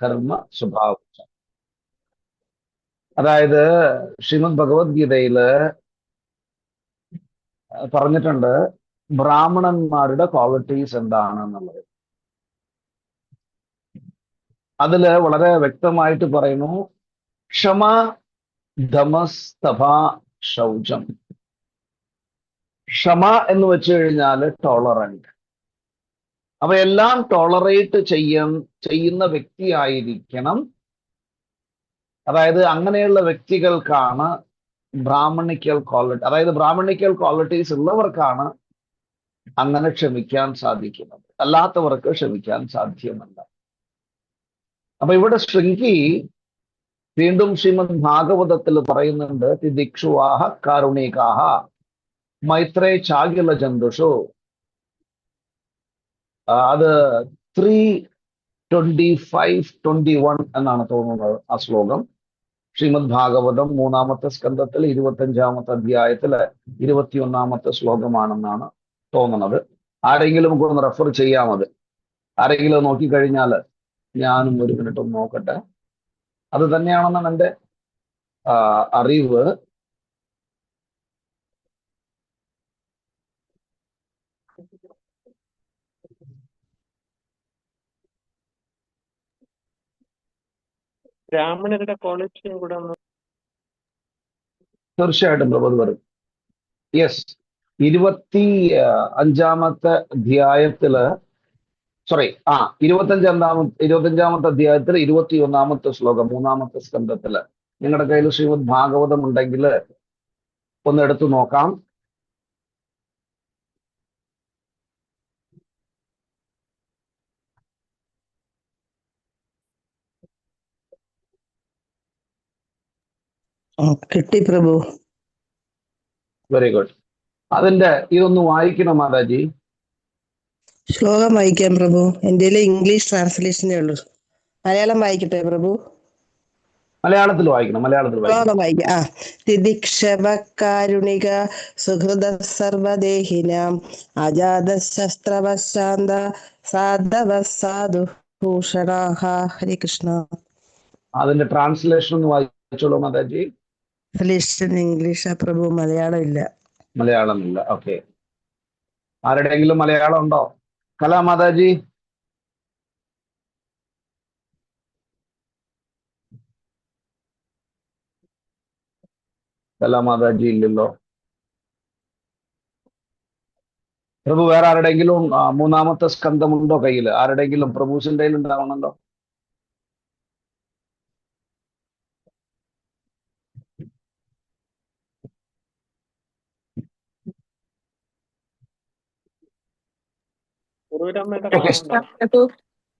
കർമ്മ സ്വഭാവം. അതായത് ശ്രീമദ് ഭഗവത്ഗീതയില് പറഞ്ഞിട്ടുണ്ട് ബ്രാഹ്മണന്മാരുടെ ക്വാളിറ്റീസ് എന്താണെന്നുള്ളത്. അതില് വളരെ വ്യക്തമായിട്ട് പറയുന്നു, ക്ഷമ, ദമസ്തപ, ശൗചം. ക്ഷമ എന്ന് വെച്ച് കഴിഞ്ഞാല് ടോളറന്റ്. അപ്പൊ എല്ലാം ടോളറേറ്റ് ചെയ്യുന്ന വ്യക്തിയായിരിക്കണം. അതായത് അങ്ങനെയുള്ള വ്യക്തികൾക്കാണ് ബ്രാഹ്മണിക്കൽ ക്വാളിറ്റി, അതായത് ബ്രാഹ്മണിക്കൽ ക്വാളിറ്റീസ് ഉള്ളവർക്കാണ് അങ്ങനെ ക്ഷമിക്കാൻ സാധിക്കുന്നത്, അല്ലാത്തവർക്ക് ക്ഷമിക്കാൻ സാധ്യമല്ല. അപ്പൊ ഇവിടെ ശൃംഗി വീണ്ടും ശ്രീമദ് ഭാഗവതത്തിൽ പറയുന്നുണ്ട്, തിദിക്ഷുവാഹ കാരുണികാഹ മൈത്രേ ചാകില ജന്തുഷു. അത് 3:25-21 എന്നാണ് തോന്നുന്നത് ആ ശ്ലോകം. ശ്രീമദ് ഭാഗവതം 3-ാമത്തെ സ്കന്ധത്തിൽ 25-ാമത്തെ അധ്യായത്തില് 21-ാമത്തെ ശ്ലോകമാണെന്നാണ് തോന്നുന്നത്. ആരെങ്കിലും ഒക്കെ ഒന്ന് റെഫർ ചെയ്യാമത്? ആരെങ്കിലും നോക്കിക്കഴിഞ്ഞാൽ ഞാനും ഒരു മിനിറ്റ് ഒന്ന് നോക്കട്ടെ. അത് തന്നെയാണെന്നാണ് എൻ്റെ അറിവ്. ബ്രാഹ്മണരുടെ ക്വാളിറ്റിയും കൂടെ തീർച്ചയായിട്ടും പ്രഭു വരും. യെസ്, 25-ാമത്തെ അധ്യായത്തില്, സോറി 25-ാമത്തെ അധ്യായത്തിൽ 21-ാമത്തെ ശ്ലോകം 3-ാമത്തെ സ്കന്ധത്തില്. നിങ്ങളുടെ കയ്യിൽ ശ്രീമദ് ഭാഗവതം ഉണ്ടെങ്കിൽ ഒന്ന് എടുത്തു നോക്കാം. കിട്ടി പ്രഭു. Very good. അതിന്റെ ഇതൊന്ന് വായിക്കണം മാതാജി. ശ്ലോകം വായിക്കാം പ്രഭു. എൻ്റെ ഇംഗ്ലീഷ് ട്രാൻസ്ലേഷനേ ഉള്ളൂ. മലയാളം വായിക്കട്ടെ പ്രഭു? മലയാളത്തിൽ വായിക്കണം, മലയാളത്തിൽ വായിക്കണം. ശ്ലോകം വായിക്കാം. തിദിക്ഷവകാരുണിക സുഹൃദ സർവദേഹിനാം അജാത ശസ്ത്രവശാന്ത സാധവ സാധു ഭൂഷണാഹ. ഹരേ കൃഷ്ണ. അതിന്റെ ട്രാൻസ്ലേഷൻ ഒന്ന് വായിച്ചോളൂ മാതാജി. ട്രാൻസ്ലേഷൻ ഇംഗ്ലീഷാ പ്രഭു, മലയാളം ഇല്ല. മലയാളം ഇല്ല, ഓക്കെ. ആരുടെയെങ്കിലും മലയാളം ഉണ്ടോ? കലാമാതാജി. കലാമാതാജി ഇല്ലല്ലോ. പ്രഭു വേറെ ആരുടെയെങ്കിലും 3-ാമത്തെ സ്കന്ധമുണ്ടോ കയ്യിൽ? ആരുടെയെങ്കിലും പ്രഭുസിന്റെ കയ്യിൽ ഉണ്ടാവണല്ലോ.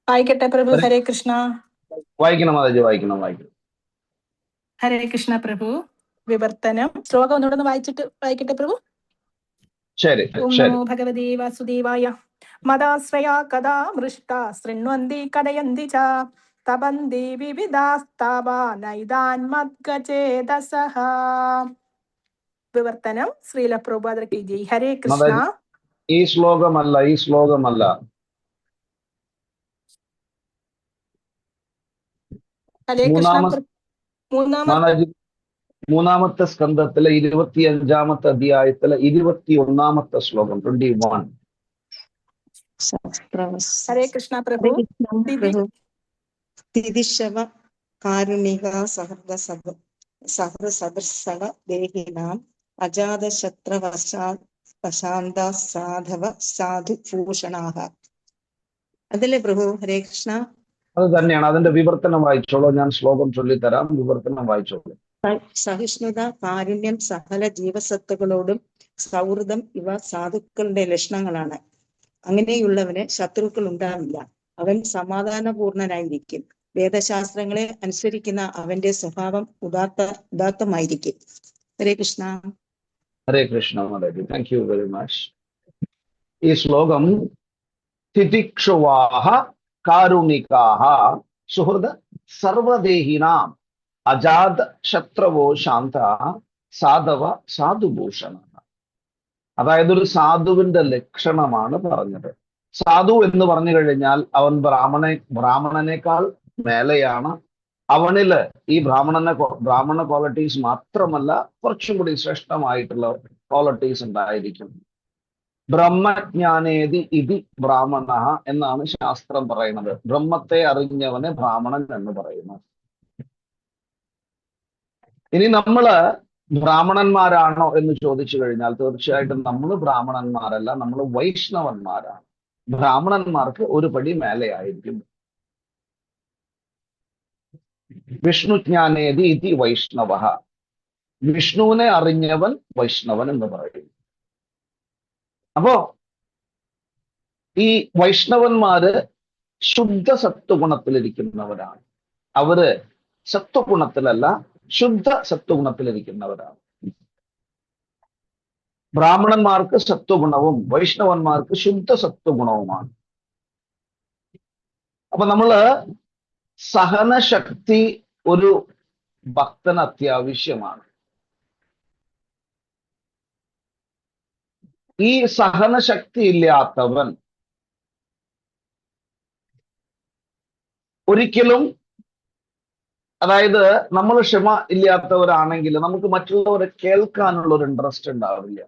വായിക്കട്ടെ പ്രഭു? ഹരേ കൃഷ്ണ. വായിക്കണം മാതാജി, വായിക്കണം. ഹരേ കൃഷ്ണ പ്രഭു. വിവർത്തനം ശ്ലോകം ഒന്നുകൂടെ വായിക്കട്ടെ പ്രഭു? ശരി. ഓം നമോ ഭഗവതേ വാസുദേവായ. മദാശ്രയാ കഥാ മൃഷ്ട ശൃണ്വന്തി കഥയന്തി ച തപന്തി വിവിധാസ്താവാ നൈതാൻ മദ്ഗചേതസഃ. വിവർത്തനം ശ്രീല പ്രഭുപാദർ കി ജയ്. ഹരേ കൃഷ്ണ. ഈ ശ്ലോകമല്ല. ഹരേ കൃഷ്ണ. മൂന്നാമത്തെ സ്കന്ധത്തിലെ 25-ാമത്തെ അധ്യായത്തിലെ 21-ാമത്തെ ശ്ലോകം 21. ഹരേ കൃഷ്ണ പ്രഭു. തിദിശവ കാരുണിക സഹൃദസദൃശവ ദേഹിനാം അജാത ശത്രവശാന്ത സാധവ സാധു ഭൂഷണാഹ. അതല്ലേ പ്രഭു? ഹരേ കൃഷ്ണ. അത് തന്നെയാണ്. അതിന്റെ വിവർത്തനം വായിച്ചോളൂ. ഞാൻ ശ്ലോകം ചൊല്ലിത്തരാം, വിവർത്തനം വായിച്ചോളൂ. സഹിഷ്ണുത, കാരുണ്യം, സകല ജീവസത്തുക്കളോടും സൗഹൃദം ഇവ സാധുക്കളുടെ ലക്ഷണങ്ങളാണ്. അങ്ങനെയുള്ളവന് ശത്രുക്കൾ ഉണ്ടാവില്ല. അവൻ സമാധാനപൂർണനായിരിക്കും. വേദശാസ്ത്രങ്ങളെ അനുസരിക്കുന്ന അവന്റെ സ്വഭാവം ഉദാത്തമായിരിക്കും. Hare Krishna. Hare Krishna mataji, thank you very much. ഈ ശ്ലോകം തിതിക്ഷുവാഹ കാരുണികാഹ സുഹൃദ സർവദേഹിനാം അജാത ശത്രവോ ശാന്ത സാധവ സാധുഭൂഷണ. അതായത് ഒരു സാധുവിന്റെ ലക്ഷണമാണ് പറഞ്ഞത്. സാധു എന്ന് പറഞ്ഞു കഴിഞ്ഞാൽ അവൻ ബ്രാഹ്മണനേക്കാൾ മേലെയാണ്. അവനില് ഈ ബ്രാഹ്മണ ക്വാളിറ്റീസ് മാത്രമല്ല, കുറച്ചും കൂടി ശ്രേഷ്ഠമായിട്ടുള്ള ക്വാളിറ്റീസ് ഉണ്ടായിരിക്കും. ബ്രഹ്മജ്ഞാനേതി ഇതി ബ്രാഹ്മണ എന്നാണ് ശാസ്ത്രം പറയുന്നത്. ബ്രഹ്മത്തെ അറിഞ്ഞവനെ ബ്രാഹ്മണൻ എന്ന് പറയുന്നു. ഇനി നമ്മള് ബ്രാഹ്മണന്മാരാണോ എന്ന് ചോദിച്ചു കഴിഞ്ഞാൽ തീർച്ചയായിട്ടും നമ്മൾ ബ്രാഹ്മണന്മാരല്ല, നമ്മൾ വൈഷ്ണവന്മാരാണ്. ബ്രാഹ്മണന്മാർക്ക് ഒരു പടി മേലെയായിരിക്കും. വിഷ്ണുജ്ഞാനേതി ഇതി വൈഷ്ണവ, വിഷ്ണുവിനെ അറിഞ്ഞവൻ വൈഷ്ണവൻ എന്ന് പറയും. അപ്പോ ഈ വൈഷ്ണവന്മാര് ശുദ്ധ സത്വഗുണത്തിലിരിക്കുന്നവരാണ്. അവര് സത്വഗുണത്തിലല്ല, ശുദ്ധ സത്വഗുണത്തിലിരിക്കുന്നവരാണ്. ബ്രാഹ്മണന്മാർക്ക് സത്വഗുണവും വൈഷ്ണവന്മാർക്ക് ശുദ്ധ സത്വഗുണവുമാണ്. അപ്പൊ നമ്മള് സഹനശക്തി ഒരു ഭക്തന് അത്യാവശ്യമാണ്. ഈ സഹനശക്തി ഇല്ലാത്തവൻ ഒരിക്കലും, അതായത് നമ്മൾ ക്ഷമ ഇല്ലാത്തവരാണെങ്കിൽ നമുക്ക് മറ്റുള്ളവരെ കേൾക്കാനുള്ള ഒരു ഇൻട്രസ്റ്റ് ഉണ്ടാവില്ല.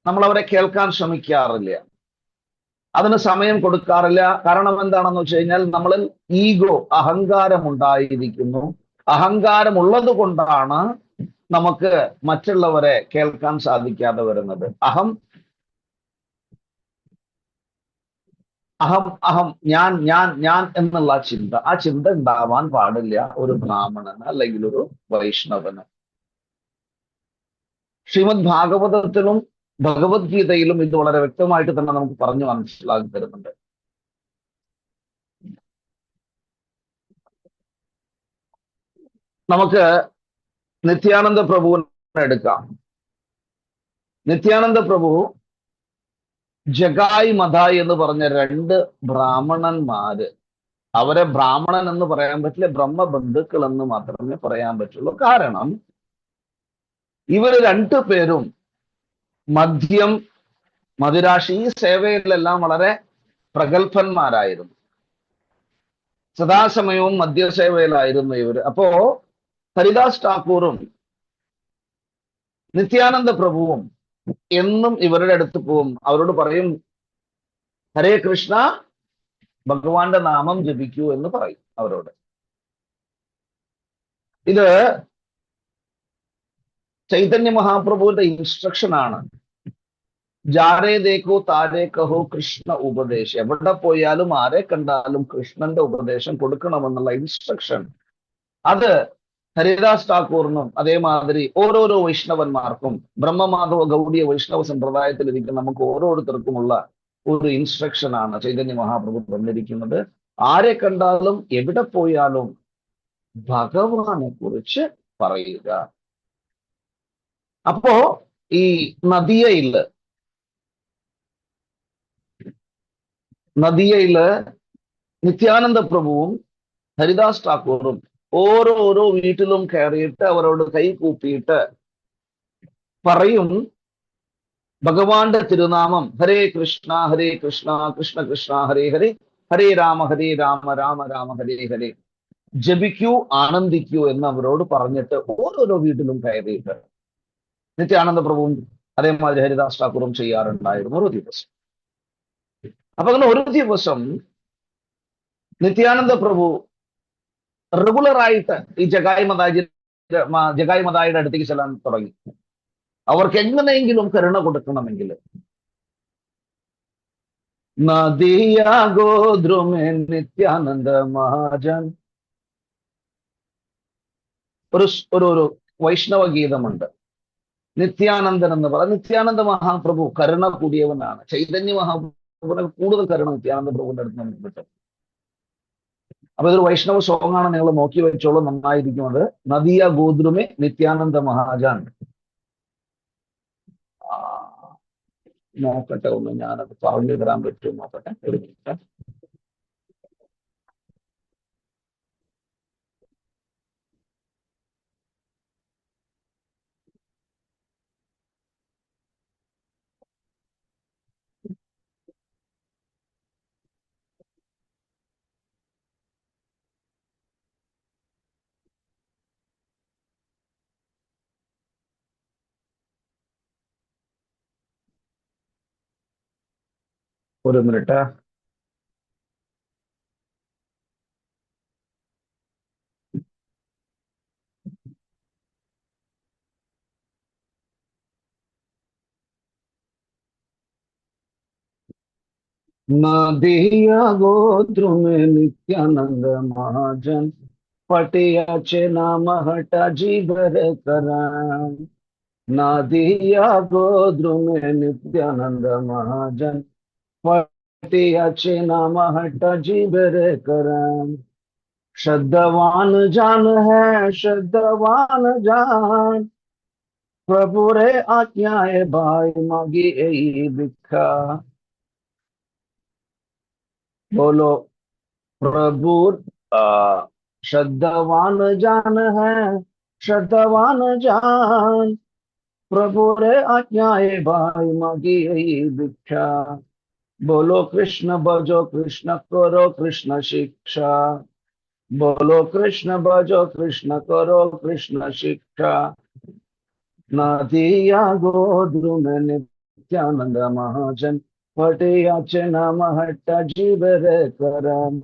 നമ്മൾ അവരെ കേൾക്കാൻ ശ്രമിക്കാറില്ല, അതിന് സമയം കൊടുക്കാറില്ല. കാരണം എന്താണെന്ന് വെച്ച് കഴിഞ്ഞാൽ നമ്മളിൽ ഈഗോ, അഹങ്കാരം ഉണ്ടായിരിക്കുന്നു. അഹങ്കാരമുള്ളത് കൊണ്ടാണ് നമുക്ക് മറ്റുള്ളവരെ കേൾക്കാൻ സാധിക്കാതെ വരുന്നത്. അഹം അഹം അഹം ഞാൻ ഞാൻ ഞാൻ എന്നുള്ള ചിന്ത, ആ ചിന്ത ഉണ്ടാവാൻ പാടില്ല ഒരു ബ്രാഹ്മണന് അല്ലെങ്കിൽ ഒരു വൈഷ്ണവന്. ശ്രീമദ് ഭാഗവതത്തിലും ഭഗവത്ഗീതയിലും ഇത് വളരെ വ്യക്തമായിട്ട് തന്നെ നമുക്ക് പറഞ്ഞു മനസ്സിലാക്കി തരുന്നുണ്ട്. നമുക്ക് നിത്യാനന്ദ പ്രഭുവിനെ എടുക്കാം. നിത്യാനന്ദ പ്രഭു ജഗായ് മതായ് എന്ന് പറഞ്ഞ രണ്ട് ബ്രാഹ്മണന്മാര്, അവരെ ബ്രാഹ്മണൻ എന്ന് പറയാൻ പറ്റില്ല, ബ്രഹ്മബന്ധുക്കൾ എന്ന് മാത്രമേ പറയാൻ പറ്റുള്ളൂ. കാരണം ഇവര് രണ്ടുപേരും മദ്യം, മദിരാശി, ഈ സേവയിലെല്ലാം വളരെ പ്രഗത്ഭന്മാരായിരുന്നു. സദാസമയവും മദ്യസേവയിലായിരുന്നു ഇവര്. അപ്പോ ഹരിദാസ് ഠാക്കൂറും നിത്യാനന്ദ പ്രഭുവും എന്നും ഇവരുടെ അടുത്ത് പോവും. അവരോട് പറയും, ഹരേ കൃഷ്ണ, ഭഗവാന്റെ നാമം ജപിക്കൂ എന്ന് പറയും അവരോട്. ഇത് ചൈതന്യ മഹാപ്രഭുവിന്റെ ഇൻസ്ട്രക്ഷൻ ആണ്. ജാരേ ദേഖോ താരേ കഹോ കൃഷ്ണ ഉപദേശം. എവിടെ പോയാലും ആരെ കണ്ടാലും കൃഷ്ണന്റെ ഉപദേശം കൊടുക്കണമെന്നുള്ള ഇൻസ്ട്രക്ഷൻ. അത് ഹരിദാസ് ഠാക്കൂറിനും അതേമാതിരി ഓരോരോ വൈഷ്ണവന്മാർക്കും, ബ്രഹ്മമാധവ ഗൗഡിയ വൈഷ്ണവ സമ്പ്രദായത്തിലിരിക്കുന്ന നമുക്ക് ഓരോരുത്തർക്കുമുള്ള ഒരു ഇൻസ്ട്രക്ഷൻ ആണ് ചൈതന്യ മഹാപ്രഭു തന്നിരിക്കുന്നത്. ആരെ കണ്ടാലും എവിടെ പോയാലും ഭഗവാനെ കുറിച്ച് പറയുക. അപ്പോ ഈ നദിയയില് നിത്യാനന്ദ പ്രഭുവും ഹരിദാസ് ഠാക്കൂറും ഓരോരോ വീട്ടിലും കയറിയിട്ട് അവരോട് കൈ കൂപ്പിയിട്ട് പറയും, ഭഗവാന്റെ തിരുനാമം ഹരേ കൃഷ്ണ കൃഷ്ണ കൃഷ്ണ ഹരേ ഹരേ, ഹരേ രാമ രാമ രാമ ഹരേ ഹരേ, ജപിക്കൂ, ആനന്ദിക്കൂ എന്ന് അവരോട് പറഞ്ഞിട്ട് ഓരോരോ വീട്ടിലും കയറിയിട്ട് നിത്യാനന്ദ പ്രഭുവും അതേമാതിരി ഹരിദാസ് ഠാക്കൂറും ചെയ്യാറുണ്ടായിരുന്നു ഒരു ദിവസം. അപ്പൊ അങ്ങനെ ഒരു ദിവസം നിത്യാനന്ദ പ്രഭു റെഗുലറായിട്ട് ഈ ജഗായ് മതായിയുടെ അടുത്തേക്ക് ചെല്ലാൻ തുടങ്ങി. അവർക്ക് എങ്ങനെയെങ്കിലും കരുണ കൊടുക്കണമെങ്കിൽ. നദിയാ ഗോദ്രുമേ നിത്യാനന്ദ മഹാജൻ, ഒരു വൈഷ്ണവ ഗീതമുണ്ട്. നിത്യാനന്ദൻ എന്ന് പറയുന്നത്, നിത്യാനന്ദ മഹാപ്രഭു കരുണ കൂടിയവനാണ്. ചൈതന്യ മഹാപ്രഭുവിനെ കൂടുതൽ കരുണ നിത്യാനന്ദ പ്രഭുവിന്റെ അടുത്ത് നമുക്ക് കിട്ടും. അപ്പൊ ഇതൊരു വൈഷ്ണവ സോങ് ആണ്, നിങ്ങൾ നോക്കി വെച്ചോളൂ, നന്നായിരിക്കും അത്. നദിയ ഗോദ്രുമേ നിത്യാനന്ദ മഹാജാൻ. നോക്കട്ടെ, ഒന്ന് ഞാനത് പറഞ്ഞു തരാൻ പറ്റുമോ നോക്കട്ടെ, ഒരു മിനിറ്റ്. ഒരു മിനിറ്റ്. नदिया गोत्र में नित्यानंद महाजन पटियाचे नाम हटा जीवर कराम. नदिया गोत्र में नित्यानंद महाजन पटियाचे नाम हटा जीवर कराम. श्रद्धावान जान है श्रद्धावान जान प्रभु रे आज्ञाए भाई मागी यही भिक्षा. बोलो प्रभु श्रद्धावान जान है श्रद्धावान जान प्रभु रे आज्ञाए भाई मागी यही भिक्षा. बोलो कृष्ण भजो कृष्ण करो कृष्ण शिक्षा. बोलो कृष्ण भजो कृष्ण करो कृष्ण शिक्षा. नदिया गोत्र में नित्यानंद महाजन पटियाचे नाम हट्टा जीवर करम.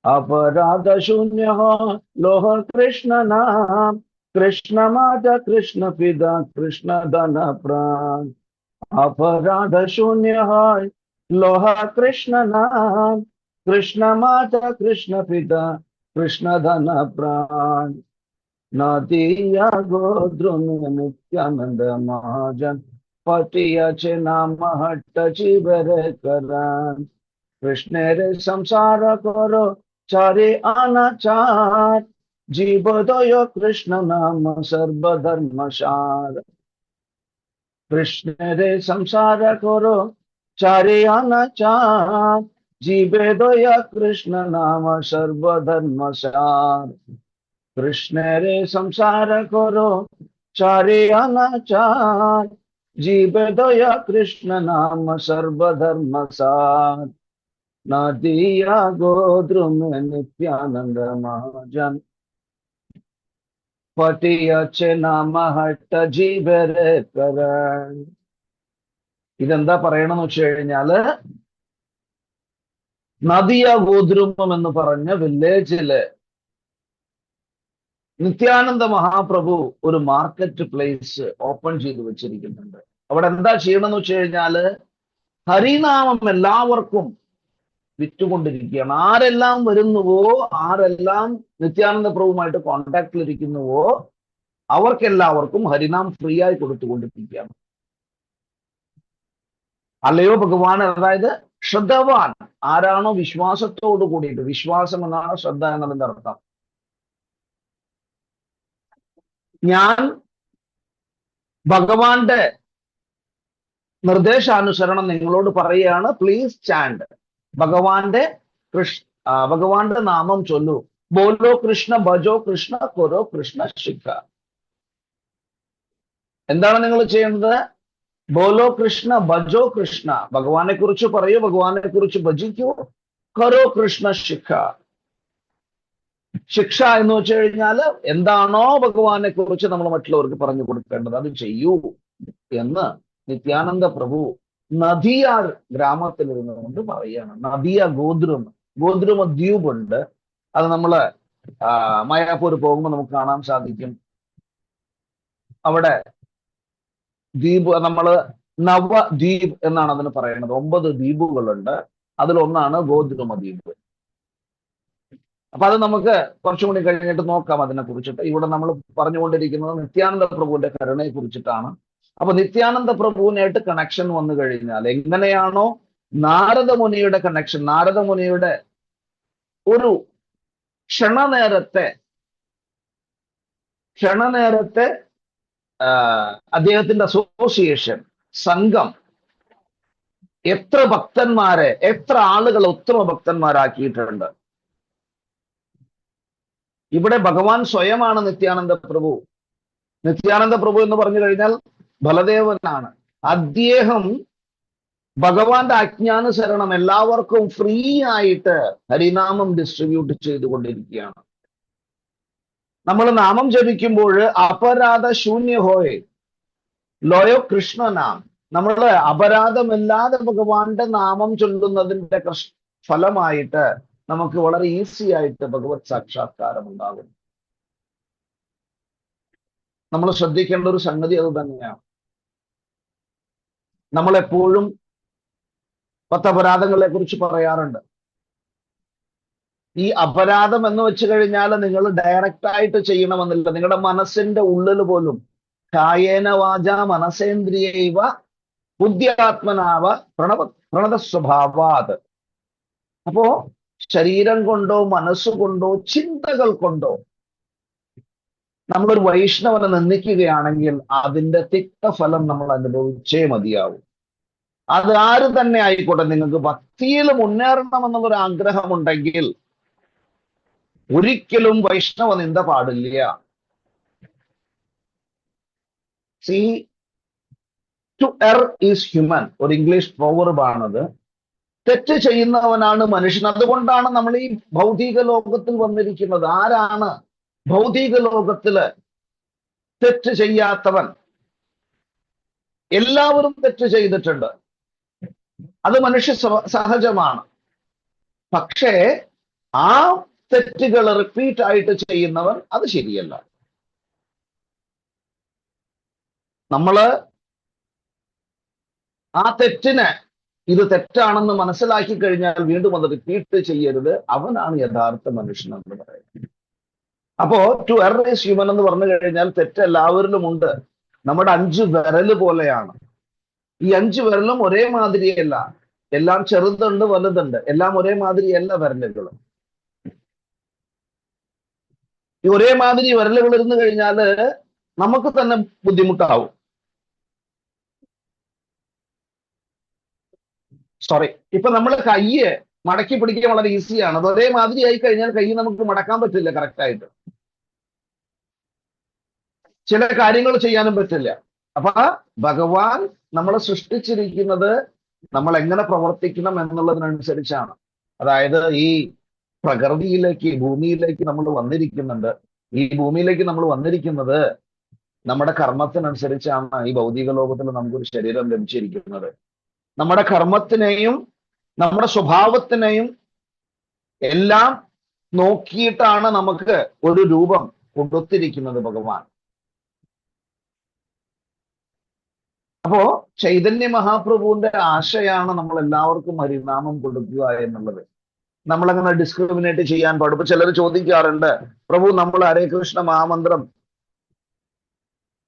अपराध शून्य हो लोह कृष्ण नाम कृष्ण माता कृष्ण पिता कृष्ण धन प्राण. अपराध शून्य हो लोह कृष्ण नाम कृष्ण माता कृष्ण पिता कृष्ण धन प्राण. नदिया गोत्र में नित्यानंद महाजन पटियाचे नाम हट्ट जीवर कराम. कृष्ण रे संसार करो चारे अनाचार जीवोदय कृष्ण नाम सर्वधर्म सार. कृष्ण रे संसार करो चारे अनाचार जीवोदय कृष्ण नाम सर्वधर्म सार. कृष्ण रे संसार करो चारे अनाचार जीवोदय कृष्ण नाम सर्वधर्म सार. नदिया गोत्र में नित्यानंद महाजन पटियाचे नाम हट्ट जीवर कराം. ഇതെന്താ പറയണമെന്ന് വെച്ച് കഴിഞ്ഞാല് നദിയ ഗോദ്രുമം എന്ന് പറഞ്ഞ വില്ലേജില് നിത്യാനന്ദ മഹാപ്രഭു ഒരു മാർക്കറ്റ് പ്ലേസ് ഓപ്പൺ ചെയ്തു വെച്ചിരിക്കുന്നുണ്ട്. അവിടെ എന്താ ചെയ്യണമെന്ന് വെച്ച് കഴിഞ്ഞാല് ഹരിനാമം എല്ലാവർക്കും വിറ്റുകൊണ്ടിരിക്കുകയാണ്. ആരെല്ലാം വരുന്നുവോ ആരെല്ലാം നിത്യാനന്ദ പ്രഭുവുമായിട്ട് കോണ്ടാക്റ്റിലിരിക്കുന്നുവോ അവർക്കെല്ലാവർക്കും ഹരിനാം ഫ്രീ ആയി കൊടുത്തുകൊണ്ടിരിക്കുകയാണ്. അല്ലയോ ഭഗവാൻ, അതായത് ശ്രദ്ധവാൻ ആരാണോ വിശ്വാസത്തോടു കൂടിയിട്ട്, വിശ്വാസം എന്നാണ് ശ്രദ്ധ എന്നതിന്റെ അർത്ഥം. ഞാൻ ഭഗവാന്റെ നിർദ്ദേശാനുസരണം നിങ്ങളോട് പറയുകയാണ്, പ്ലീസ് ചാൻഡ് ഭഗവാന്റെ നാമം ചൊല്ലൂ. ബോലോ കൃഷ്ണ ഭജോ കൃഷ്ണ കൊരോ കൃഷ്ണ ശിഖ. എന്താണ് നിങ്ങൾ ചെയ്യേണ്ടത്? ബോലോ കൃഷ്ണ ഭജോ കൃഷ്ണ, ഭഗവാനെ കുറിച്ച് പറയൂ, ഭഗവാനെ കുറിച്ച് ഭജിക്കൂ. കരോ കൃഷ്ണ ശിഖ. ശിക്ഷ എന്ന് വെച്ച് കഴിഞ്ഞാൽ എന്താണോ ഭഗവാനെ കുറിച്ച് നമ്മൾ മറ്റുള്ളവർക്ക് പറഞ്ഞു കൊടുക്കേണ്ടത് അത് ചെയ്യൂ എന്ന് നിത്യാനന്ദ പ്രഭു നദിയാർ ഗ്രാമത്തിൽ ഇരുന്നുകൊണ്ട് പറയുകയാണ്. നദിയ ഗോദ്രുമ ദ്വീപുണ്ട്. അത് നമ്മള് മയാപൂർ പോകുമ്പോൾ നമുക്ക് കാണാൻ സാധിക്കും. അവിടെ ദ്വീപ് നമ്മള് നവദ്വീപ് എന്നാണ് അതിന് പറയുന്നത്. 9 ദ്വീപുകളുണ്ട്. അതിലൊന്നാണ് ഗോദ്രുമ ദ്വീപ്. അപ്പൊ അത് നമുക്ക് കുറച്ചും കൂടി കഴിഞ്ഞിട്ട് നോക്കാം അതിനെ കുറിച്ചിട്ട്. ഇവിടെ നമ്മൾ പറഞ്ഞുകൊണ്ടിരിക്കുന്നത് നിത്യാനന്ദ പ്രഭുവിന്റെ കരുണയെ കുറിച്ചിട്ടാണ്. അപ്പൊ നിത്യാനന്ദ പ്രഭുവിനായിട്ട് കണക്ഷൻ വന്നു കഴിഞ്ഞാൽ എങ്ങനെയാണോ നാരദമുനിയുടെ കണക്ഷൻ, നാരദമുനിയുടെ ഒരു ക്ഷണനേരത്തെ അദ്ദേഹത്തിന്റെ അസോസിയേഷൻ, സംഘം എത്ര ഭക്തന്മാരെ, എത്ര ആളുകളെ ഉത്തമ ഭക്തന്മാരാക്കിയിട്ടുണ്ട്. ഇവിടെ ഭഗവാൻ സ്വയമാണ് നിത്യാനന്ദ പ്രഭു. നിത്യാനന്ദ പ്രഭു എന്ന് പറഞ്ഞു കഴിഞ്ഞാൽ ബലദേവനാണ്. അദ്ദേഹം ഭഗവാന്റെ ആജ്ഞാനുസരണം എല്ലാവർക്കും ഫ്രീ ആയിട്ട് ഹരിനാമം ഡിസ്ട്രിബ്യൂട്ട് ചെയ്തുകൊണ്ടിരിക്കുകയാണ്. നമ്മൾ നാമം ജപിക്കുമ്പോൾ അപരാധ ശൂന്യ ഹോയ് ലോയോ കൃഷ്ണനാം നമ്മള് അപരാധമില്ലാതെ ഭഗവാന്റെ നാമം ചൊല്ലുന്നതിന്റെ ഫലമായിട്ട് നമുക്ക് വളരെ ഈസി ആയിട്ട് ഭഗവത് സാക്ഷാത്കാരം ഉണ്ടാകും. നമ്മൾ ശ്രദ്ധിക്കേണ്ട ഒരു സംഗതി അത് തന്നെയാണ്. നമ്മളെപ്പോഴും 10 അപരാധങ്ങളെ കുറിച്ച് പറയാറുണ്ട്. ഈ അപരാധം എന്ന് വെച്ച് കഴിഞ്ഞാൽ നിങ്ങൾ ഡയറക്റ്റ് ആയിട്ട് ചെയ്യണമെന്നില്ല. നിങ്ങളുടെ മനസ്സിന്റെ ഉള്ളിൽ പോലും കായേന വാച മനസേന്ദ്രിയൈവ ബുദ്ധ്യാത്മനാവ പ്രണത സ്വഭാവാത്. അപ്പോ ശരീരം കൊണ്ടോ മനസ്സുകൊണ്ടോ ചിന്തകൾ കൊണ്ടോ നമ്മളൊരു വൈഷ്ണവനെ നിന്ദിക്കുകയാണെങ്കിൽ അതിന്റെ തിക്തഫലം നമ്മൾ അനുഭവിച്ചേ മതിയാവും. അത് ആര് തന്നെ ആയിക്കോട്ടെ. നിങ്ങൾക്ക് ഭക്തിയിൽ മുന്നേറണം എന്നുള്ളൊരു ആഗ്രഹമുണ്ടെങ്കിൽ ഒരിക്കലും വൈഷ്ണവ നിന്ദ പാടില്ല. സി ടു എർ ഈസ് ഹ്യൂമൻ, ഒരു ഇംഗ്ലീഷ് പ്രോവർബാണത്. തെറ്റ് ചെയ്യുന്നവനാണ് മനുഷ്യൻ. അതുകൊണ്ടാണ് നമ്മൾ ഈ ഭൗതിക ലോകത്തിൽ വന്നിരിക്കുന്നത്. ആരാണ് ഭൗതിക ലോകത്തില് തെറ്റ് ചെയ്യാത്തവൻ? എല്ലാവരും തെറ്റ് ചെയ്തിട്ടുണ്ട്, അത് മനുഷ്യ സഹജമാണ്. പക്ഷേ ആ തെറ്റുകൾ റിപ്പീറ്റ് ആയിട്ട് ചെയ്യുന്നവൻ അത് ശരിയല്ല. നമ്മള് ആ തെറ്റിനെ ഇത് തെറ്റാണെന്ന് മനസ്സിലാക്കി കഴിഞ്ഞാൽ വീണ്ടും അത് റിപ്പീറ്റ് ചെയ്യരുത്. അവനാണ് യഥാർത്ഥ മനുഷ്യൻ എന്ന് പറയുന്നത്. അപ്പോ ടു എർ ഈസ് ഹ്യൂമൻ എന്ന് പറഞ്ഞു കഴിഞ്ഞാൽ തെറ്റ് എല്ലാവരിലും ഉണ്ട്. നമ്മുടെ 5 വിരല് പോലെയാണ്. ഈ 5 വിരലും ഒരേ മാതിരിയല്ല. എല്ലാം ചെറുതുണ്ട്, വലുതുണ്ട്. എല്ലാം ഒരേ മാതിരിയല്ല വിരലുകളും. ഈ ഒരേ മാതിരി വിരലുകൾ ഇരുന്ന് കഴിഞ്ഞാല് നമുക്ക് തന്നെ ബുദ്ധിമുട്ടാവും. സോറി, ഇപ്പൊ നമ്മൾ കയ്യ് മടക്കി പിടിക്കാൻ വളരെ ഈസിയാണ്. അത് ഒരേ മാതിരി ആയി കഴിഞ്ഞാൽ കൈ നമുക്ക് മടക്കാൻ പറ്റില്ല കറക്റ്റായിട്ട്. ചില കാര്യങ്ങൾ ചെയ്യാനും പറ്റില്ല. അപ്പൊ ഭഗവാൻ നമ്മളെ സൃഷ്ടിച്ചിരിക്കുന്നത് നമ്മൾ എങ്ങനെ പ്രവർത്തിക്കണം എന്നുള്ളതിനനുസരിച്ചാണ്. അതായത് ഈ പ്രകൃതിയിലേക്ക്, ഭൂമിയിലേക്ക് നമ്മൾ വന്നിരിക്കുന്നുണ്ട്. ഈ ഭൂമിയിലേക്ക് നമ്മൾ വന്നിരിക്കുന്നത് നമ്മുടെ കർമ്മത്തിനനുസരിച്ചാണ്. ഈ ഭൗതിക ലോകത്തിൽ നമുക്കൊരു ശരീരം ലഭിച്ചിരിക്കുന്നത്. നമ്മുടെ കർമ്മത്തിനെയും നമ്മുടെ സ്വഭാവത്തിനെയും എല്ലാം നോക്കിയിട്ടാണ് നമുക്ക് ഒരു രൂപം കൊടുത്തിരിക്കുന്നത് ഭഗവാൻ. അപ്പോ ചൈതന്യ മഹാപ്രഭുവിന്റെ ആശയാണ് നമ്മൾ എല്ലാവർക്കും ഹരിനാമം കൊടുക്കുക എന്നുള്ളത്. നമ്മളങ്ങനെ ഡിസ്ക്രിമിനേറ്റ് ചെയ്യാൻ പാടും. ഇപ്പൊ ചിലർ ചോദിക്കാറുണ്ട്, പ്രഭു നമ്മൾ ഹരേ കൃഷ്ണ മഹാമന്ത്രം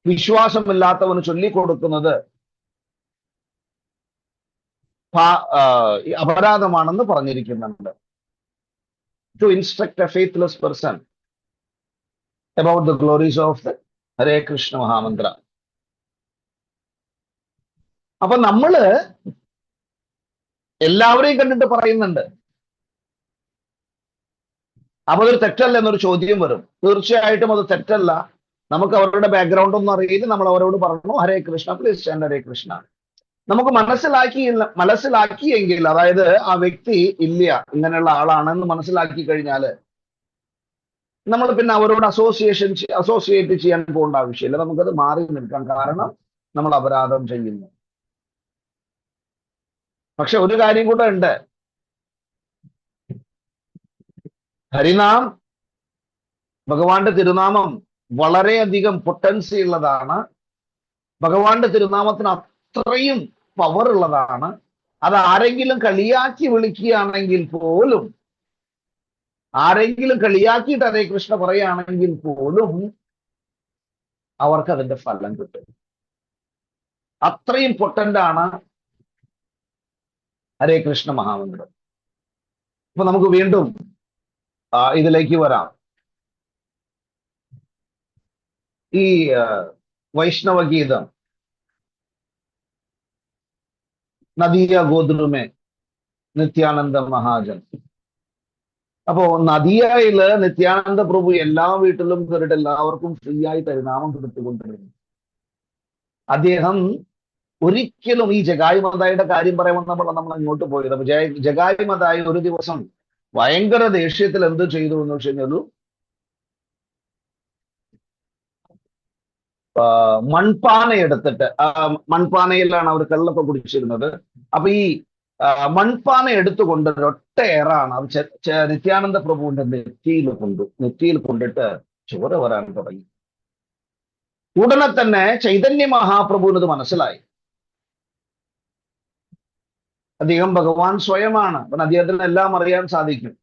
വിശ്വാസമില്ലാത്തവന് ചൊല്ലിക്കൊടുക്കുന്നത് അപരാധമാണെന്ന് പറഞ്ഞിരിക്കുന്നുണ്ട്. To instruct a faithless person about the glories of the Hare Krishna mahamantra. അപ്പൊ നമ്മള് എല്ലാവരെയും കണ്ടിട്ട് പറയുന്നുണ്ട്. അപ്പൊ അതൊരു തെറ്റല്ല എന്നൊരു ചോദ്യം വരും. തീർച്ചയായിട്ടും അത് തെറ്റല്ല. നമുക്ക് അവരുടെ ബാക്ക്ഗ്രൗണ്ട് ഒന്നും അറിയില്ല. നമ്മൾ അവരോട് പറഞ്ഞു ഹരേ കൃഷ്ണ, പ്ലീസ് ചാൻഡ് ഹരേ കൃഷ്ണ. നമുക്ക് മനസ്സിലാക്കിയെങ്കിൽ, അതായത് ആ വ്യക്തി ഇല്ല ഇങ്ങനെയുള്ള ആളാണെന്ന് മനസ്സിലാക്കി കഴിഞ്ഞാല് നമ്മൾ പിന്നെ അവരോട് അസോസിയേറ്റ് ചെയ്യാൻ പോകേണ്ട ആവശ്യമില്ല. നമുക്കത് മാറി നിൽക്കാം. കാരണം നമ്മൾ അപരാധം ചെയ്യുന്നു. പക്ഷെ ഒരു കാര്യം കൂടെ ഉണ്ട്. ഹരിനാം, ഭഗവാന്റെ തിരുനാമം വളരെയധികം പൊട്ടൻസി ഉള്ളതാണ്. ഭഗവാന്റെ തിരുനാമത്തിന് അത്രയും പവർ ഉള്ളതാണ്. അത് ആരെങ്കിലും കളിയാക്കി വിളിക്കുകയാണെങ്കിൽ പോലും, ആരെങ്കിലും കളിയാക്കിയിട്ട് ഹരേ കൃഷ്ണ പറയുകയാണെങ്കിൽ പോലും അവർക്ക് അതിന്റെ ഫലം കിട്ടും. അത്രയും പൊട്ടന്റ് ആണ് ഹരേ കൃഷ്ണ മഹാമന്ത്രം. അപ്പൊ നമുക്ക് വീണ്ടും ഇതിലേക്ക് വരാം. ഈ വൈഷ്ണവ ഗീതം നദിയ ഗോദ്രുമേ നിത്യാനന്ദ മഹാജൻ. അപ്പോ നദിയയില് നിത്യാനന്ദ പ്രഭു എല്ലാ വീട്ടിലും കയറിയിട്ട് എല്ലാവർക്കും ഫ്രീ ആയി പരിണാമം കൊടുത്തുകൊണ്ടിരുന്നു. അദ്ദേഹം ഒരിക്കലും ഈ ജഗായി മതായിയുടെ കാര്യം പറയുമ്പോൾ നമ്മൾ അങ്ങോട്ട് പോയത്. അപ്പൊ ജഗായി മതായി ഒരു ദിവസം ഭയങ്കര ദേഷ്യത്തിൽ എന്ത് ചെയ്തു എന്ന് വെച്ച് കഴിഞ്ഞാൽ മൺപാന എടുത്തിട്ട്, മൺപാനയിലാണ് അവർ കള്ളൊക്കെ കുടിച്ചിരുന്നത്. അപ്പൊ ഈ മൺപാന എടുത്തുകൊണ്ട് ഒരൊറ്റ ഏറാണ് അത് നിത്യാനന്ദ പ്രഭുവിന്റെ നെറ്റിയിൽ കൊണ്ടിട്ട് ചോര വരാൻ തുടങ്ങി. ഉടനെ തന്നെ ചൈതന്യ മഹാപ്രഭുവിന് ഇത് മനസ്സിലായി. അദ്ദേഹം ഭഗവാൻ സ്വയമാണ്, അപ്പം അദ്ദേഹത്തിന് എല്ലാം അറിയാൻ സാധിക്കും.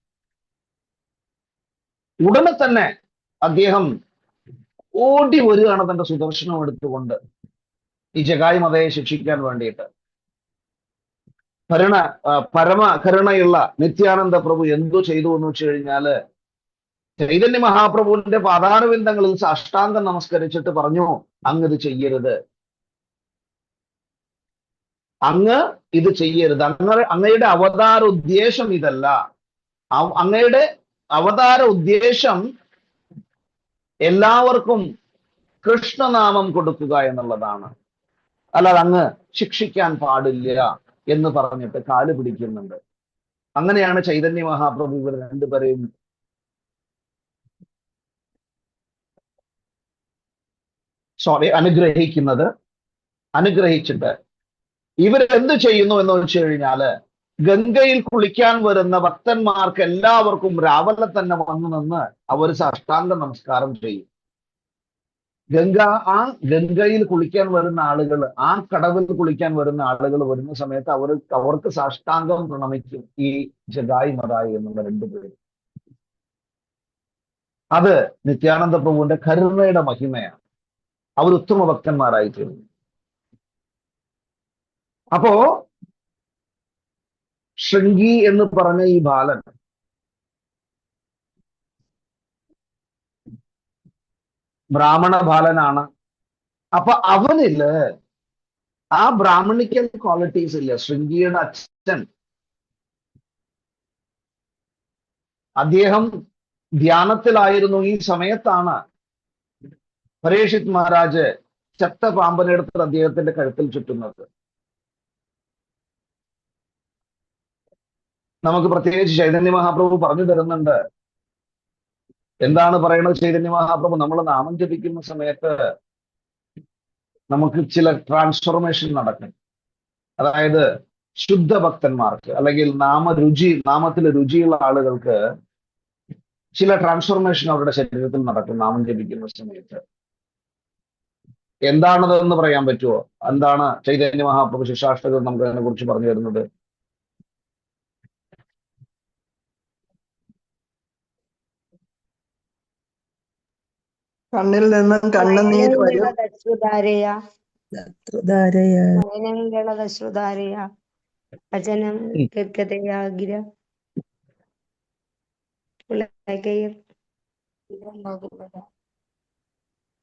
ഉടനെ തന്നെ അദ്ദേഹം ഓടി വരികയാണ് തന്റെ സുദർശനം എടുത്തുകൊണ്ട് ഈ ജഗായി മതയെ ശിക്ഷിക്കാൻ വേണ്ടിയിട്ട്. പരമ കരുണയുള്ള നിത്യാനന്ദ പ്രഭു എന്തു ചെയ്തു എന്ന് വെച്ച് കഴിഞ്ഞാല് ചൈതന്യ മഹാപ്രഭുവിന്റെ പാതാരവിന്ദങ്ങളിൽ സാഷ്ടാംഗം നമസ്കരിച്ചിട്ട് പറഞ്ഞു, അങ്ങ് ഇത് ചെയ്യരുത്, അങ്ങ് ഇത് ചെയ്യരുത്, അങ്ങയുടെ അവതാര ഉദ്ദേശം ഇതല്ല. അങ്ങയുടെ അവതാര ഉദ്ദേശം എല്ലാവർക്കും കൃഷ്ണനാമം കൊടുക്കുക എന്നുള്ളതാണ്, അല്ലാതെ അങ്ങ് ശിക്ഷിക്കാൻ പാടില്ല എന്ന് പറഞ്ഞിട്ട് കാല് പിടിക്കുന്നുണ്ട്. അങ്ങനെയാണ് ചൈതന്യ മഹാപ്രഭു ഇവർ രണ്ടുപേരെയും അനുഗ്രഹിക്കുന്നത്. അനുഗ്രഹിച്ചിട്ട് ഇവരെന്ത് ചെയ്യുന്നു എന്ന് വെച്ച് കഴിഞ്ഞാല് ഗംഗയിൽ കുളിക്കാൻ വരുന്ന ഭക്തന്മാർക്ക് എല്ലാവർക്കും രാവിലെ തന്നെ വന്നു നിന്ന് അവർ സാഷ്ടാംഗ നമസ്കാരം ചെയ്യും. ആ ഗംഗയിൽ കുളിക്കാൻ വരുന്ന ആളുകൾ, ആ കടവിൽ കുളിക്കാൻ വരുന്ന ആളുകൾ വരുന്ന സമയത്ത് അവർക്ക് സാഷ്ടാംഗം പ്രണമിക്കും ഈ ജഗായി മതായി എന്നുള്ള രണ്ടുപേരും. അത് നിത്യാനന്ദ പ്രഭുവിന്റെ കരുണയുടെ മഹിമയാണ്. അവർ ഉത്തമ ഭക്തന്മാരായി തീർന്നു. അപ്പോ ശൃംഗി എന്ന് പറഞ്ഞ ഈ ബാലൻ ബ്രാഹ്മണ ബാലനാണ്. അപ്പൊ അവനില് ആ ബ്രാഹ്മണിക്കൽ ക്വാളിറ്റീസ് ഇല്ല. ശൃംഗിയുടെ അച്ഛൻ അദ്ദേഹം ധ്യാനത്തിലായിരുന്നു. ഈ സമയത്താണ് പരീക്ഷിത് മഹാരാജ് ചത്ത പാമ്പനെടുത്ത് അദ്ദേഹത്തിന്റെ കഴുത്തിൽ ചുറ്റുന്നത്. നമുക്ക് പ്രത്യേകിച്ച് ചൈതന്യ മഹാപ്രഭു പറഞ്ഞു തരുന്നുണ്ട്. എന്താണ് പറയുന്നത് ചൈതന്യ മഹാപ്രഭു? നമ്മൾ നാമം ജപിക്കുന്ന സമയത്ത് നമുക്ക് ചില ട്രാൻസ്ഫോർമേഷൻ നടക്കും. അതായത് ശുദ്ധ ഭക്തന്മാർക്ക് അല്ലെങ്കിൽ നാമത്തിൽ രുചിയുള്ള ആളുകൾക്ക് ചില ട്രാൻസ്ഫോർമേഷൻ അവരുടെ ശരീരത്തിൽ നടക്കും നാമം ജപിക്കുന്ന സമയത്ത്. എന്താണതെന്ന് പറയാൻ പറ്റുമോ? എന്താണ് ചൈതന്യ മഹാപ്രഭു ശിക്ഷാഷ്ടകർ നമുക്ക് അതിനെ കുറിച്ച് പറഞ്ഞു തരുന്നത്? കണ്ണിൽ നിന്നും കണ്ണുനീര് വരും.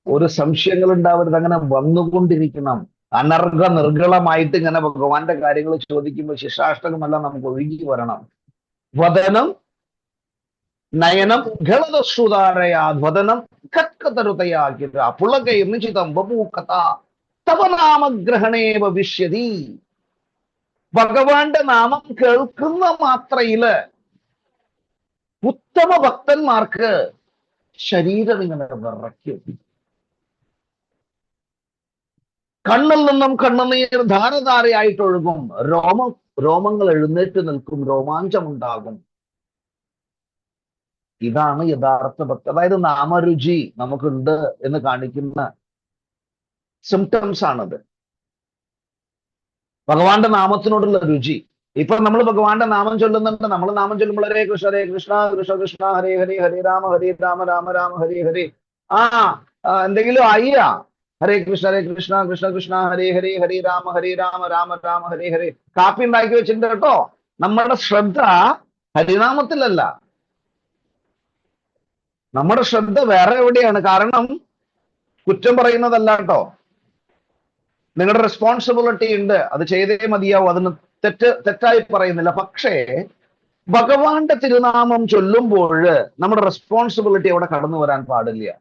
ഒരു സംശയങ്ങൾ ഉണ്ടാവരുത്. അങ്ങനെ വന്നുകൊണ്ടിരിക്കണം. നിർഗളമായിട്ട് ഇങ്ങനെ ഭഗവാന്റെ കാര്യങ്ങൾ ചോദിക്കുമ്പോൾ ശിക്ഷാഷ്ടകമെല്ലാം നമുക്ക് ഒഴുകി വരണം. വദനം നയനം ഗളതശ്രുതാരയാ ധ്വദനം കത്കതരുതയാകിര പുളകൈർനിചിതം ബഭൂകഥ തവ നാമഗ്രഹണേ ഭവിഷ്യതി. ഭഗവാന്റെ നാമം കേൾക്കുന്ന മാത്രയില് ഉത്തമ ഭക്തന്മാർക്ക് ശരീരം ഇങ്ങനെ വിറയ്ക്കും. കണ്ണിൽ നിന്നും കണ്ണുനീർ ധാരധാരയായിട്ടൊഴുകും. രോമങ്ങൾ എഴുന്നേറ്റ് നിൽക്കും, രോമാഞ്ചമുണ്ടാകും. ഇതാണ് യഥാർത്ഥ ഭക്തി. അതായത് നാമരുചി നമുക്കുണ്ട് എന്ന് കാണിക്കുന്ന സിംറ്റംസ് ആണത്. ഭഗവാന്റെ നാമത്തിനോടുള്ള രുചി. ഇപ്പൊ നമ്മൾ ഭഗവാന്റെ നാമം ചൊല്ലുന്നുണ്ട്. നമ്മൾ നാമം ചൊല്ലുമ്പോൾ ഹരേ കൃഷ്ണ കൃഷ്ണ കൃഷ്ണ ഹരേ ഹരേ ഹരേ രാമ രാമ രാമ ഹരേ ഹരേ. എന്തെങ്കിലും ആയിയാ? ഹരേ കൃഷ്ണ കൃഷ്ണ കൃഷ്ണ ഹരേ ഹരേ ഹരേ രാമ രാമ രാമ ഹരേ ഹരേ. കാപ്പി ഉണ്ടാക്കി വെച്ചിട്ടുണ്ട് കേട്ടോ. നമ്മുടെ ശ്രദ്ധ ഹരിനാമത്തിലല്ല, നമ്മുടെ ശ്രദ്ധ വേറെ എവിടെയാണ്. കാരണം കുറ്റം പറയുന്നതല്ല കേട്ടോ, നിങ്ങളുടെ റെസ്പോൺസിബിലിറ്റി ഉണ്ട്, അത് ചെയ്തേ മതിയാവും. അതിന് തെറ്റായി പറയുന്നില്ല. പക്ഷേ ഭഗവാന്റെ തിരുനാമം ചൊല്ലുമ്പോൾ നമ്മുടെ റെസ്പോൺസിബിലിറ്റി അവിടെ കടന്നു വരാൻ പാടില്ല.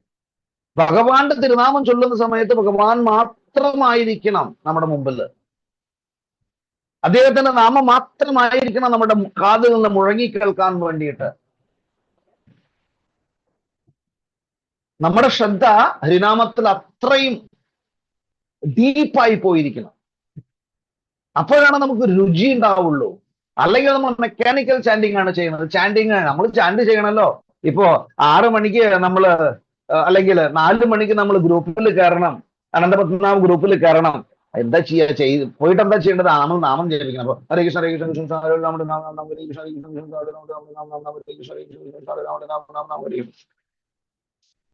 ഭഗവാന്റെ തിരുനാമം ചൊല്ലുന്ന സമയത്ത് ഭഗവാൻ മാത്രമായിരിക്കണം നമ്മുടെ മുമ്പിൽ. അദ്ദേഹത്തിന്റെ നാമം മാത്രമായിരിക്കണം നമ്മുടെ കാതിൽ നിന്ന് മുഴങ്ങി കേൾക്കാൻ വേണ്ടിയിട്ട്. നമ്മുടെ ശ്രദ്ധ ഹരിനാമത്തിൽ അത്രയും ഡീപ്പായി പോയിരിക്കണം. അപ്പോഴാണ് നമുക്ക് രുചി ഉണ്ടാവുള്ളൂ. അല്ലെങ്കിൽ നമ്മൾ മെക്കാനിക്കൽ ചാൻഡിങ് ആണ് ചെയ്യുന്നത്. ചാൻഡിങ് നമ്മൾ ചാൻഡ് ചെയ്യണമല്ലോ. ഇപ്പോ 6 മണിക്ക് നമ്മള് അല്ലെങ്കിൽ 4 മണിക്ക് നമ്മൾ ഗ്രൂപ്പിൽ കയറണം, അനന്തപത്മനാഭ ഗ്രൂപ്പിൽ കയറണം. എന്താ പോയിട്ട് എന്താ ചെയ്യേണ്ടത്? നമ്മൾ നാമം ജപിക്കണം. അപ്പൊ ഹരേ കൃഷ്ണ ഹരേ കൃഷ്ണ കൃഷ്ണ ഹരേ രാമ ഹരേ രാമ രാമ ഹരേ കൃഷ്ണ ഹരേ കൃഷ്ണ കൃഷ്ണ ഹരേ രാമ രാമ രാമ രാമ ഹരേ കൃഷ്ണ ഹരേ കൃഷ്ണ കൃഷ്ണ ഹരേ രാമ രാമ രാമ രാമ ഹരേ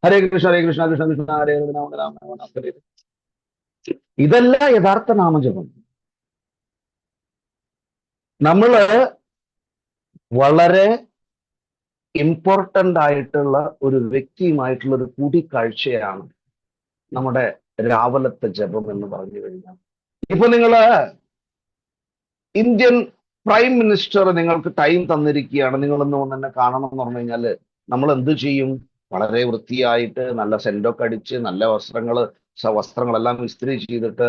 ഹരേ കൃഷ്ണ കൃഷ്ണ കൃഷ്ണ ഹരേ രാമ രാമ രാമ രാമ ഹരേ. ഇതല്ല യഥാർത്ഥ നാമജപം. നമ്മള് വളരെ ഇമ്പോർട്ടന്റ് ആയിട്ടുള്ള ഒരു വ്യക്തിയുമായിട്ടുള്ള ഒരു കൂടിക്കാഴ്ചയാണ് നമ്മുടെ രാവിലത്തെ ജപം എന്ന് പറഞ്ഞു കഴിഞ്ഞാൽ. ഇപ്പൊ നിങ്ങള് ഇന്ത്യൻ പ്രൈം മിനിസ്റ്റർ നിങ്ങൾക്ക് ടൈം തന്നിരിക്കുകയാണ്, നിങ്ങളൊന്ന് തന്നെ കാണണം എന്ന് പറഞ്ഞു കഴിഞ്ഞാല് നമ്മൾ എന്ത് ചെയ്യും? വളരെ വൃത്തിയായിട്ട് നല്ല സെന്റൊക്കെ അടിച്ച് നല്ല വസ്ത്രങ്ങളെല്ലാം ഇസ്ത്രി ചെയ്തിട്ട്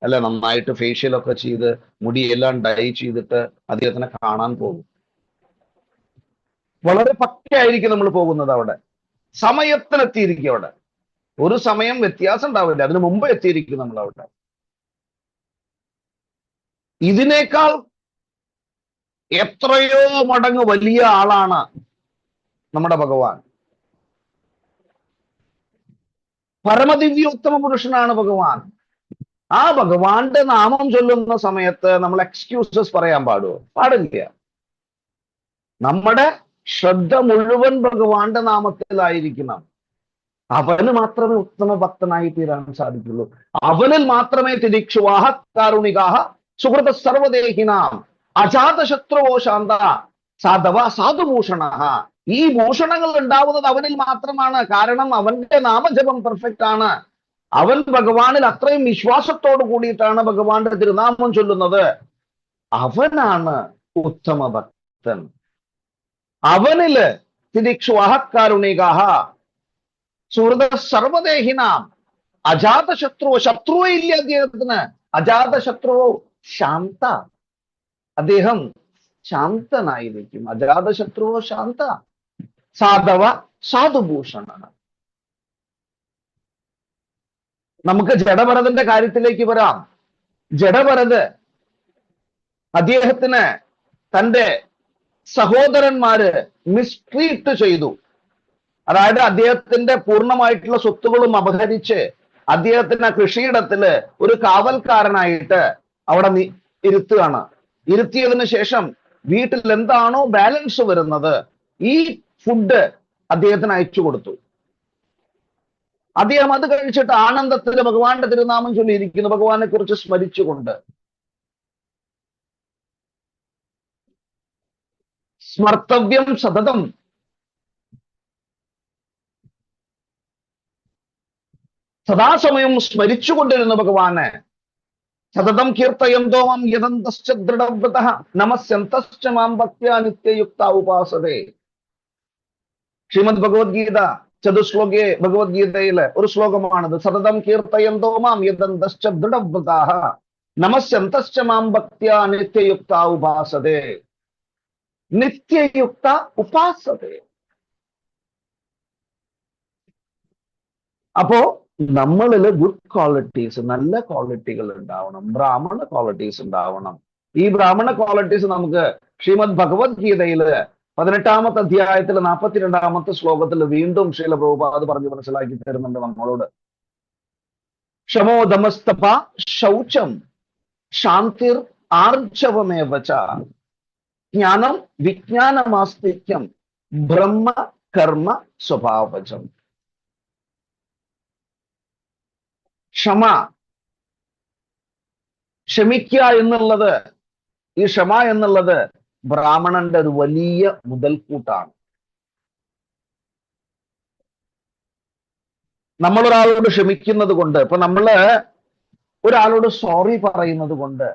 അല്ലെ, നന്നായിട്ട് ഫേഷ്യലൊക്കെ ചെയ്ത് മുടിയെല്ലാം ഡൈ ചെയ്തിട്ട് അദ്ദേഹത്തിനെ കാണാൻ പോകും. വളരെ പക്കയായിരിക്കും നമ്മൾ പോകുന്നത്. അവിടെ സമയത്തിനെത്തിയിരിക്കും. അവിടെ ഒരു സമയം വ്യത്യാസം ഉണ്ടാവില്ല, അതിനു മുമ്പ് എത്തിയിരിക്കും നമ്മൾ അവിടെ. ഇതിനേക്കാൾ എത്രയോ മടങ്ങ് വലിയ ആളാണ് നമ്മുടെ ഭഗവാൻ. പരമദിവ്യോത്തമ പുരുഷനാണ് ഭഗവാൻ. ആ ഭഗവാന്റെ നാമം ചൊല്ലുന്ന സമയത്ത് നമ്മൾ എക്സ്ക്യൂസസ് പറയാൻ പാടില്ല. നമ്മുടെ ശ്രദ്ധ മുഴുവൻ ഭഗവാന്റെ നാമത്തിലായിരിക്കണം. അവന് മാത്രമേ ഉത്തമ ഭക്തനായി തീരാൻ സാധിക്കുള്ളൂ. അവനിൽ മാത്രമേ തിരിക്ഷുവാഹ കാരുണികാഹ സുഹൃത സർവദേഹിനാം അജാതശത്രുവോ ശാന്ത സാധവ സാധുഭൂഷണ. ഈ ഭൂഷണങ്ങൾ ഉണ്ടാവുന്നത് അവനിൽ മാത്രമാണ്. കാരണം അവന്റെ നാമജപം പെർഫെക്റ്റ് ആണ്. അവൻ ഭഗവാനിൽ അത്രയും വിശ്വാസത്തോട് കൂടിയിട്ടാണ് ഭഗവാന്റെ തിരുനാമം ചൊല്ലുന്നത്. അവനാണ് ഉത്തമ ഭക്തൻ. അവനില് തിരിക്ഷുവാഹക്കാരുണികാഹ സുഹൃത സർവദേഹിനാം അജാതശത്രുവോ, ശത്രുവേ ഇല്ല അദ്ദേഹത്തിന്. അജാതശത്രുവോ ശാന്ത, അദ്ദേഹം ശാന്തനായിരിക്കും. അജാതശത്രുവോ ശാന്ത സാധവ സാധുഭൂഷണ. നമുക്ക് ജഡഭരതന്റെ കാര്യത്തിലേക്ക് വരാം. ജഡഭരത് അദ്ദേഹത്തിന് തന്റെ സഹോദരന്മാര് മിസ്ട്രീറ്റ് ചെയ്തു. അതായത് അദ്ദേഹത്തിന്റെ പൂർണ്ണമായിട്ടുള്ള സ്വത്തുകളും അപഹരിച്ച് അദ്ദേഹത്തിന് കൃഷിയിടത്തില് ഒരു കാവൽക്കാരനായിട്ട് അവിടെ ഇരുത്തുകയാണ്. ഇരുത്തിയതിനു ശേഷം വീട്ടിൽ എന്താണോ ബാലൻസ് വരുന്നത് ഈ ഫുഡ് അദ്ദേഹത്തിന് അയച്ചു കൊടുത്തു. അദ്ദേഹം അത് കഴിച്ചിട്ട് ആനന്ദത്തിൽ ഭഗവാന്റെ തിരുനാമം ചൊല്ലിയിരിക്കുന്നു, ഭഗവാനെ കുറിച്ച് സ്മരിച്ചുകൊണ്ട്. സ്മർത്തവ്യം സതതം, സദാസമയം സ്മരിച്ചുകൊണ്ടിരുന്നു ഭഗവാനെ. സതതം കീർത്തയന്തോ മാം യദന്തശ്ച ദൃഢവ്രതഃ നമസ്യന്തശ്ച മാം ഭക്ത്യാ നിത്യയുക്ത ഉപാസതേ. ശ്രീമദ് ഭഗവത്ഗീത ചതുശ്ലോകെ ഭഗവത്ഗീതയിലെ ഒരു ശ്ലോകമാണത്. സതതം കീർത്തയന്തോ മാം യദന്തശ്ച ദൃഢവ്രതഃ നമസ്യന്തശ്ച മാം ഭക്ത്യാ നിത്യയുക്ത ഉപാസതേ. നിത്യയുക്ത ഉപാസതേ. അപ്പോ നമ്മളില് ഗുഡ് ക്വാളിറ്റീസ്, നല്ല ക്വാളിറ്റികൾ ഉണ്ടാവണം, ബ്രാഹ്മണ ക്വാളിറ്റീസ് ഉണ്ടാവണം. ഈ ബ്രാഹ്മണ ക്വാളിറ്റീസ് നമുക്ക് ശ്രീമദ് ഭഗവത്ഗീതയില് 18-ാമത്തെ അധ്യായത്തിൽ 42-ാമത്തെ ശ്ലോകത്തിൽ വീണ്ടും ശ്രീല പ്രഭുപാദ് പറഞ്ഞു മനസ്സിലാക്കി തരുന്നുണ്ട് നമ്മളോട്. ക്ഷമോദമസ്തപ ശൗചം ശാന്തിർ ആർജവമേവച ജ്ഞാനം വിജ്ഞാനമാസ്തിക്യം ബ്രഹ്മ കർമ്മ സ്വഭാവജം. ക്ഷമ, ക്ഷമിക്കുക എന്നുള്ളത്, ഈ ക്ഷമ എന്നുള്ളത് ബ്രാഹ്മണന്റെ ഒരു വലിയ മുതൽക്കൂട്ടാണ്. നമ്മളൊരാളോട് ക്ഷമിക്കുന്നത് കൊണ്ട്, ഇപ്പൊ നമ്മള് ഒരാളോട് സോറി പറയുന്നത് കൊണ്ട്